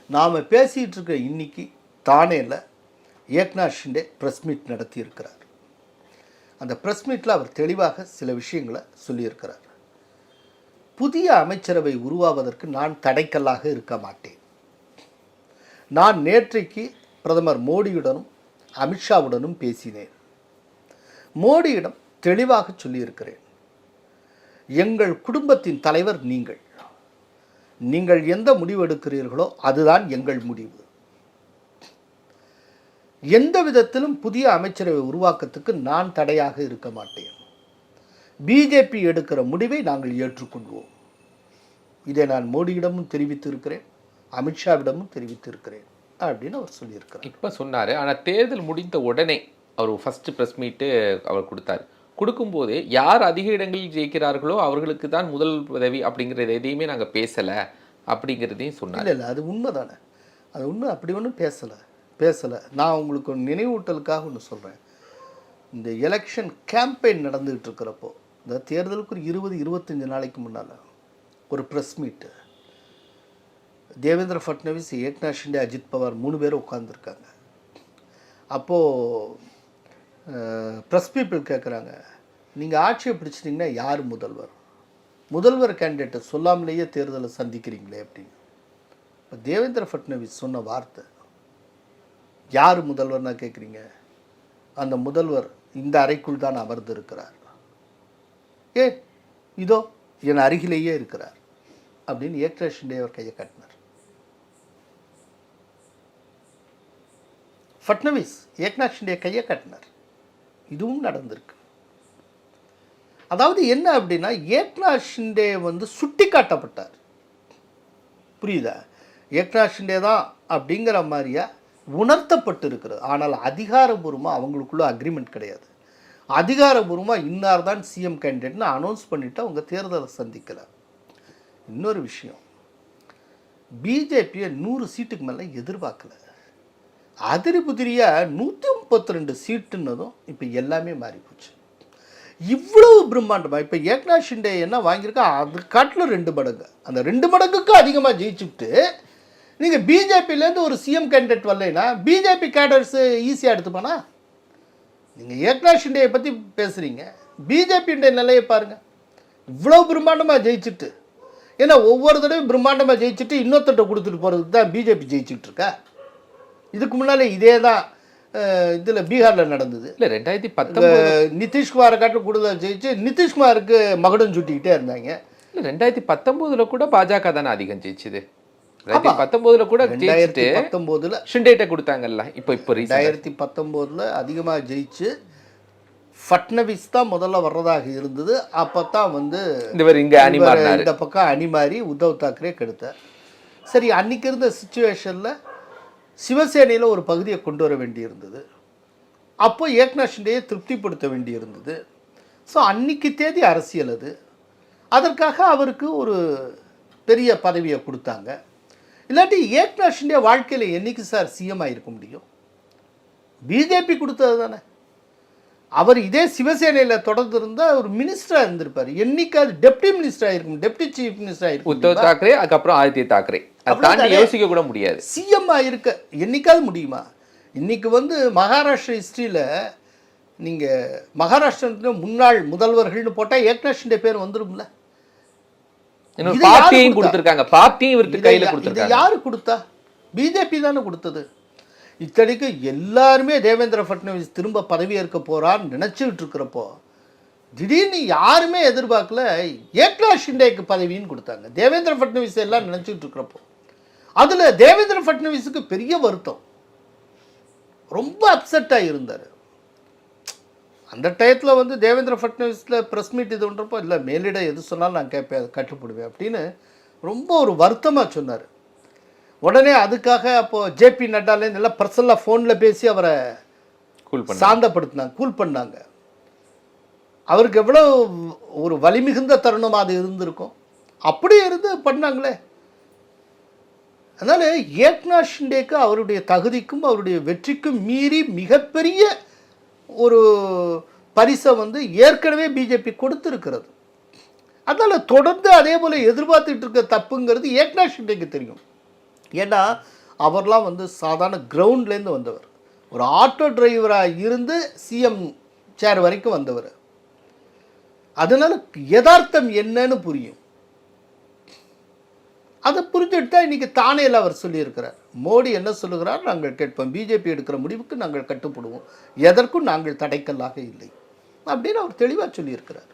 நாம் பேசிகிட்டு இருக்க இன்னைக்கு தானேல ஏக்நாத் ஷிண்டே ப்ரெஸ் மீட் நடத்தியிருக்கிறார். அந்த ப்ரெஸ் மீட்டில் அவர் தெளிவாக சில விஷயங்களை சொல்லியிருக்கிறார். புதிய அமைச்சரவை உருவாவதற்கு நான் தடைக்கல்லாக இருக்க மாட்டேன். நான் நேற்றைக்கு பிரதமர் மோடியுடனும் அமித்ஷாவுடனும் பேசினேன். மோடியிடம் தெளிவாக சொல்லியிருக்கிறேன், எங்கள் குடும்பத்தின் தலைவர் நீங்கள். நீங்கள் எந்த முடிவு எடுக்கிறீர்களோ அதுதான் எங்கள் முடிவு. எந்த விதத்திலும் புதிய அமைச்சரவை உருவாக்கத்துக்கு நான் தடையாக இருக்க மாட்டேன். பிஜேபி எடுக்கிற முடிவை நாங்கள் ஏற்றுக்கொள்வோம். இதை நான் மோடியிடமும் தெரிவித்திருக்கிறேன், அமித்ஷாவிடமும் தெரிவித்திருக்கிறேன் அப்படின்னு அவர் சொல்லியிருக்கிறார். இப்போ சொன்னார். ஆனால் தேர்தல் முடிந்த உடனே அவர் ஃபஸ்ட்டு ப்ரெஸ் மீட்டு அவர் கொடுத்தார். கொடுக்கும்போது யார் அதிக இடங்களில் ஜெயிக்கிறார்களோ அவர்களுக்கு தான் முதல் பதவி அப்படிங்கிறது எதையுமே நாங்கள் பேசலை அப்படிங்கிறதையும் சொன்னார். இல்லை, அது உண்மை தானே. அது உண்மை. அப்படி ஒன்றும் பேசலை. நான் உங்களுக்கு ஒரு நினைவூட்டலுக்காக ஒன்று சொல்கிறேன். இந்த எலெக்ஷன் கேம்பெயின் நடந்துகிட்டு இருக்கிறப்போ, இந்த தேர்தலுக்கு ஒரு 20-25 நாளைக்கு முன்னால் ஒரு ப்ரெஸ் மீட்டு, தேவேந்திர ஃபட்னவிஸ், ஏக்நாத் ஷிண்டே, அஜித் பவார் 3 பேர் உட்காந்துருக்காங்க. அப்போது ப்ரெஸ் பீப்புள் கேட்குறாங்க, நீங்கள் ஆட்சியை பிடிச்சிட்டிங்கன்னா யார் முதல்வர் கேண்டிடேட்டை சொல்லாமலேயே தேர்தலை சந்திக்கிறீங்களே அப்படின்னு. இப்போ தேவேந்திர ஃபட்னவிஸ் சொன்ன வார்த்தை, யார் முதல்வர்னா கேட்குறீங்க? அந்த முதல்வர் இந்த அறைக்குள் தான் அமர்ந்து இருக்கிறார். இதோ என் அருகிலேயே இருக்கிறார் அப்படின்னு ஏக்நாத் ஷிண்டே அவர் கையை காட்டினார். ஃபட்னவிஸ் ஏக்நாத் ஷிண்டே கையை காட்டினார். இதுவும் நடந்திருக்கு. அதாவது என்ன அப்படின்னா, ஏக்நாத் ஷிண்டே வந்து சுட்டி காட்டப்பட்டார். புரியுதா? ஏக்நாத் ஷிண்டே தான் அப்படிங்கிற மாதிரியா உணர்த்தப்பட்டு இருக்கிறது. ஆனால் அதிகாரபூர்வமாக அவங்களுக்குள்ள அக்ரிமெண்ட் கிடையாது. அதிகாரபூர்வமாக இன்னார் தான் சிஎம் கேண்டிடேட்னு அனௌன்ஸ் பண்ணிவிட்டு அவங்க தேர்தலை சந்திக்கலை. இன்னொரு விஷயம், பிஜேபியை 100 சீட்டுக்கு மேலே எதிர்பார்க்கல. அதிரி புதிரியாக 132 சீட்டுன்னதும் இப்போ எல்லாமே மாறி போச்சு. இவ்வளவு பிரம்மாண்டமாக இப்போ ஏக்நாத் ஷிண்டே என்ன வாங்கியிருக்கா அது காட்டிலும் 2 மடங்கு, அந்த 2 மடங்குக்கும் அதிகமாக ஜெயிச்சுட்டு நீங்கள் பிஜேபியிலேருந்து ஒரு சிஎம் கேண்டிடேட் வரலைன்னா பிஜேபி கேடர்ஸு ஈஸியாக எடுத்துப்பானா? நீங்கள் ஏக்நாத் ஷிண்டேயை பற்றி பேசுகிறீங்க, பிஜேபியுடைய நிலையை பாருங்கள். இவ்வளோ பிரம்மாண்டமாக ஜெயிச்சுட்டு, ஏன்னா ஒவ்வொரு தடவையும் பிரம்மாண்டமாக ஜெயிச்சுட்டு இன்னொருத்தட்ட கொடுத்துட்டு போகிறதுக்கு தான் பிஜேபி ஜெயிச்சுட்டு இருக்கா. இதுக்கு முன்னாலே இதே தான் இதில் பீகாரில் நடந்தது. இல்லை, 2019 நிதிஷ்குமாரை காட்டில் கூடுதல் ஜெயிச்சு நிதிஷ்குமாருக்கு மகுடம் சுட்டிக்கிட்டே இருந்தாங்க. இல்லை, 2019 கூட பாஜக தானே அதிகம் ஜெயிச்சுது. 2019 கூட 2019 ஷிண்டேட்ட கொடுத்தாங்கல்ல. இப்போ 2019 அதிகமாக ஜெயிச்சு ஃபட்னவிஸ் தான் முதல்ல வர்றதாக இருந்தது. அப்போ தான் வந்து இவர் இங்கே அணி மாறினாரு. இந்த பக்கம் அணி மாறி உத்தவ் தாக்கரே கெடுத்தார். சரி, அன்றைக்கி இருந்த சுச்சுவேஷனில் சிவசேனையில் ஒரு பகுதியை கொண்டு வர வேண்டியிருந்தது. அப்போ ஏக்நாத் ஷிண்டேயை திருப்திப்படுத்த வேண்டியிருந்தது. ஸோ அன்னைக்கு தேதி அரசியல் அது. அதற்காக அவருக்கு ஒரு பெரிய பதவியை கொடுத்தாங்க. இல்லாட்டி ஏக்நாத் ஷிண்டே வாழ்க்கையில் என்னைக்கு சார் சிஎம் ஆகிருக்க முடியும்? பிஜேபி கொடுத்தது தானே. அவர் இதே சிவசேனையில் தொடர்ந்து இருந்தால் ஒரு மினிஸ்டராக இருந்திருப்பார். என்னைக்காவது டெப்டி மினிஸ்டர் ஆகிருக்கும், டெப்டி சீஃப் மினிஸ்டர் ஆகிருக்கும். உத்தவ் தாக்கரே, அதுக்கப்புறம் ஆதித்ய தாக்கரே, தாண்டி யோசிக்க கூட முடியாது. சிஎம் ஆகிருக்க என்னைக்காவது முடியுமா? இன்னைக்கு வந்து மகாராஷ்டிரா ஹிஸ்ட்ரியில் நீங்கள் மகாராஷ்டிரா முன்னாள் முதல்வர்கள்னு போட்டால் ஏக்நாத் ஷிண்டே பேர் வந்துடும்ல. பார்ட்டியும் கொடுத்துருக்காங்க, பார்ட்டியும் இவருக்கு கையில் கொடுத்துருக்காங்க. யாரு கொடுத்தா? பிஜேபி தானே கொடுத்தது. இத்தனைக்கு எல்லாருமே தேவேந்திர ஃபட்னவிஸ் திரும்ப பதவியேற்க போறான்னு நினைச்சுக்கிட்டு இருக்கிறப்போ திடீர்னு யாருமே எதிர்பார்க்கல ஏக்நாத் ஷிண்டேக்கு பதவின்னு கொடுத்தாங்க. தேவேந்திர ஃபட்னவிஸ் எல்லாம் நினைச்சுக்கிட்டு இருக்கிறப்போ அதுல தேவேந்திர ஃபட்னவிஸுக்கு பெரிய வருத்தம், ரொம்ப அப்செட்டாக இருந்தார். அந்த டயத்தில் வந்து தேவேந்திர ஃபட்னவிஸில் ப்ரெஸ் மீட் இதுன்றப்போ இல்லை மேலிட எது சொன்னாலும் நான் கேட்பேன், அதை கட்டுப்படுவேன் அப்படின்னு ரொம்ப ஒரு வருத்தமாக சொன்னார். உடனே அதுக்காக அப்போது ஜேபி நட்டாலேருந்து எல்லாம் பர்சனலாக ஃபோனில் பேசி அவரை சாந்தப்படுத்தினாங்க, கூல் பண்ணாங்க. அவருக்கு எவ்வளோ ஒரு வலிமிகுந்த தருணமாக அது இருந்திருக்கும். அப்படியே இருந்து பண்ணாங்களே. அதனால் ஏக்நாத் ஷிண்டேக்கு அவருடைய தகுதிக்கும் அவருடைய வெற்றிக்கும் மீறி மிகப்பெரிய ஒரு பரிசை வந்து ஏற்கனவே பிஜேபி கொடுத்துருக்கிறது. அதனால் தொடர்ந்து அதே போல் எதிர்பார்த்துட்டு இருக்க தப்புங்கிறது ஏக்நாத் ஷிண்டேக்கு தெரியும். ஏன்னா அவர்லாம் வந்து சாதாரண கிரவுண்ட்லேருந்து வந்தவர், ஒரு ஆட்டோ டிரைவராக இருந்து சிஎம் சேர் வரைக்கும் வந்தவர். அதனால் யதார்த்தம் என்னன்னு புரியும். அதை புரிஞ்சுட்டு தான் இன்றைக்கி தானேல அவர் சொல்லியிருக்கிறார். மோடி என்ன சொல்லுகிறார், நாங்கள் கேட்போம், பிஜேபி எடுக்கிற முடிவுக்கு நாங்கள் கட்டுப்படுவோம், எதற்கும் நாங்கள் தடைக்கல்லாக இல்லை அப்படின்னு அவர் தெளிவாக சொல்லியிருக்கிறார்.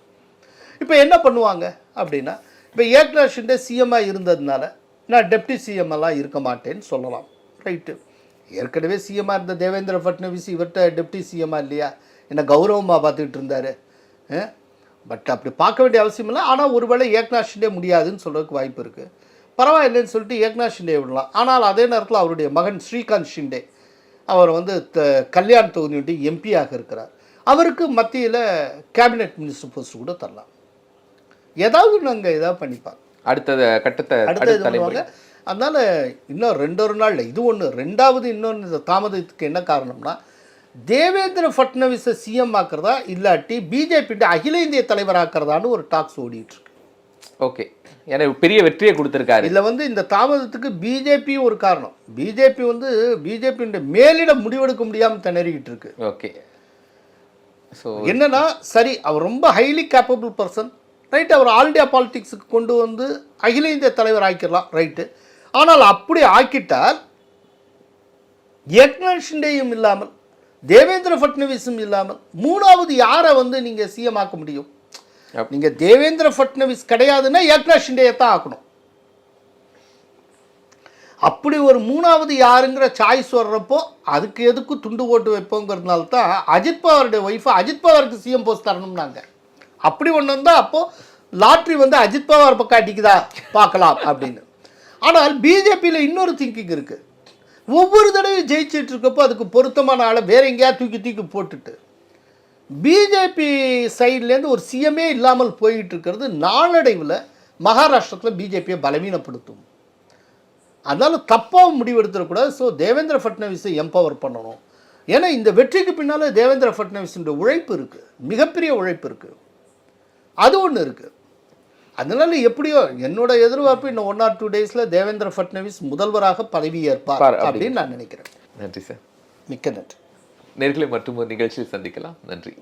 இப்போ என்ன பண்ணுவாங்க அப்படின்னா, இப்போ ஏக்நாத் ஷிண்டே சிஎம்மாக இருந்ததுனால நான் டெப்டி சிஎம்மெல்லாம் இருக்க மாட்டேன்னு சொல்லலாம். ரைட்டு, ஏற்கனவே சிஎம்மாக இருந்த தேவேந்திர ஃபட்னவிஸ் இவர்கிட்ட டெப்டி சிஎம்மாக இல்லையா, என்ன கௌரவமாக பார்த்துக்கிட்டு இருந்தார். பட் அப்படி பார்க்க வேண்டிய அவசியம் இல்லை. ஆனால் ஒருவேளை ஏக்நாத் ஷிண்டே முடியாதுன்னு சொல்கிறதுக்கு வாய்ப்பு இருக்குது. பரவாயில்லைன்னு சொல்லிட்டு ஏக்நாத் ஷிண்டே விடலாம். ஆனால் அதே நேரத்தில் அவருடைய மகன் ஸ்ரீகாந்த் ஷிண்டே அவர் வந்து கல்யாண் தொகுதியுடைய எம்பியாக இருக்கிறார். அவருக்கு மத்தியில் கேபினெட் மினிஸ்டர் போஸ்ட் கூட தரலாம். ஏதாவது நாங்கள் ஏதாவது பண்ணிப்பாங்க, அடுத்த கட்டத்தை பண்ணுவாங்க. அதனால் இன்னும் 2 நாளில் இது ஒன்று. ரெண்டாவது இன்னொன்று தாமதத்துக்கு என்ன காரணம்னா, தேவேந்திர ஃபட்னவிஸை சிஎம் ஆக்கிறதா இல்லாட்டி பிஜேபி அகில இந்திய தலைவராக்கிறதான்னு ஒரு டாக்ஸ் ஓடிட்டு இருக்கு. ஓகே, ஏன்னா பெரிய வெற்றியை கொடுத்துருக்காரு. இதில் வந்து இந்த தாமதத்துக்கு பிஜேபி ஒரு காரணம். பிஜேபி வந்து பிஜேபி மேலிட முடிவெடுக்க முடியாமல் திணறிக்கிட்டு இருக்கு. ஓகே, ஸோ என்னன்னா, சரி அவர் ரொம்ப ஹைலி கேப்பபிள் பர்சன், ரைட்டு, அவர் ஆல் இண்டியா பாலிடிக்ஸுக்கு கொண்டு வந்து அகில இந்திய தலைவர் ஆக்கிடலாம், ரைட்டு. ஆனால் அப்படி ஆக்கிட்டால் ஏக்நாத் ஷிண்டேயும் இல்லாமல் தேவேந்திர ஃபட்னவிஸும் இல்லாமல் மூணாவது யாரை வந்து நீங்கள் சிஎம் ஆக்க முடியும்? நீங்கள் தேவேந்திர ஃபட்னவிஸ் கிடையாதுன்னா ஏக்நாத் ஷிண்டேயை தான் ஆக்கணும். அப்படி ஒரு மூணாவது யாருங்கிற சாய்ஸ் வர்றப்போ அதுக்கு எதுக்கும் துண்டு ஓட்டு வைப்போங்கிறதுனால தான் அஜித் பவாருடைய ஒய்ஃபை அஜித் பவாருக்கு சிஎம் போஸ்ட் தரணும்னாங்க. அப்படி ஒன்று இருந்தால் அப்போது லாட்ரி வந்து அஜித் பவார் பக்கம் அடிக்குதா பார்க்கலாம் அப்படின்னு. ஆனால் பிஜேபியில் இன்னொரு திங்கிங் இருக்குது. ஒவ்வொரு தடவையும் ஜெயிச்சிட்டு இருக்கப்போ அதுக்கு பொருத்தமான ஆளை வேற எங்கேயாவது தூக்கி போட்டுட்டு பிஜேபி சைட்லேருந்து ஒரு சிஎம்ஏ இல்லாமல் போயிட்டு இருக்கிறது நாளடைவில் மகாராஷ்டிரத்தில் பிஜேபியை பலவீனப்படுத்தும். அதனால் தப்பாக முடிவெடுத்துடக்கூடாது. ஸோ தேவேந்திர ஃபட்னவிஸை எம்பவர் பண்ணணும். ஏன்னா இந்த வெற்றிக்கு பின்னால் தேவேந்திர ஃபட்னவிஸுடைய உழைப்பு இருக்குது, மிகப்பெரிய உழைப்பு இருக்குது. அது ஒன்று இருக்குது. அதனால எப்படியோ என்னோட எதிர்பார்ப்பு இன்னும் 1 or 2 டேஸில் தேவேந்திர ஃபட்னவிஸ் முதல்வராக பதவியேற்பார் அப்படின்னு நான் நினைக்கிறேன். நன்றி சார். மிக்க நன்றி. நேர்களை மற்றும் ஒரு நிகழ்ச்சியில் சந்திக்கலாம். நன்றி.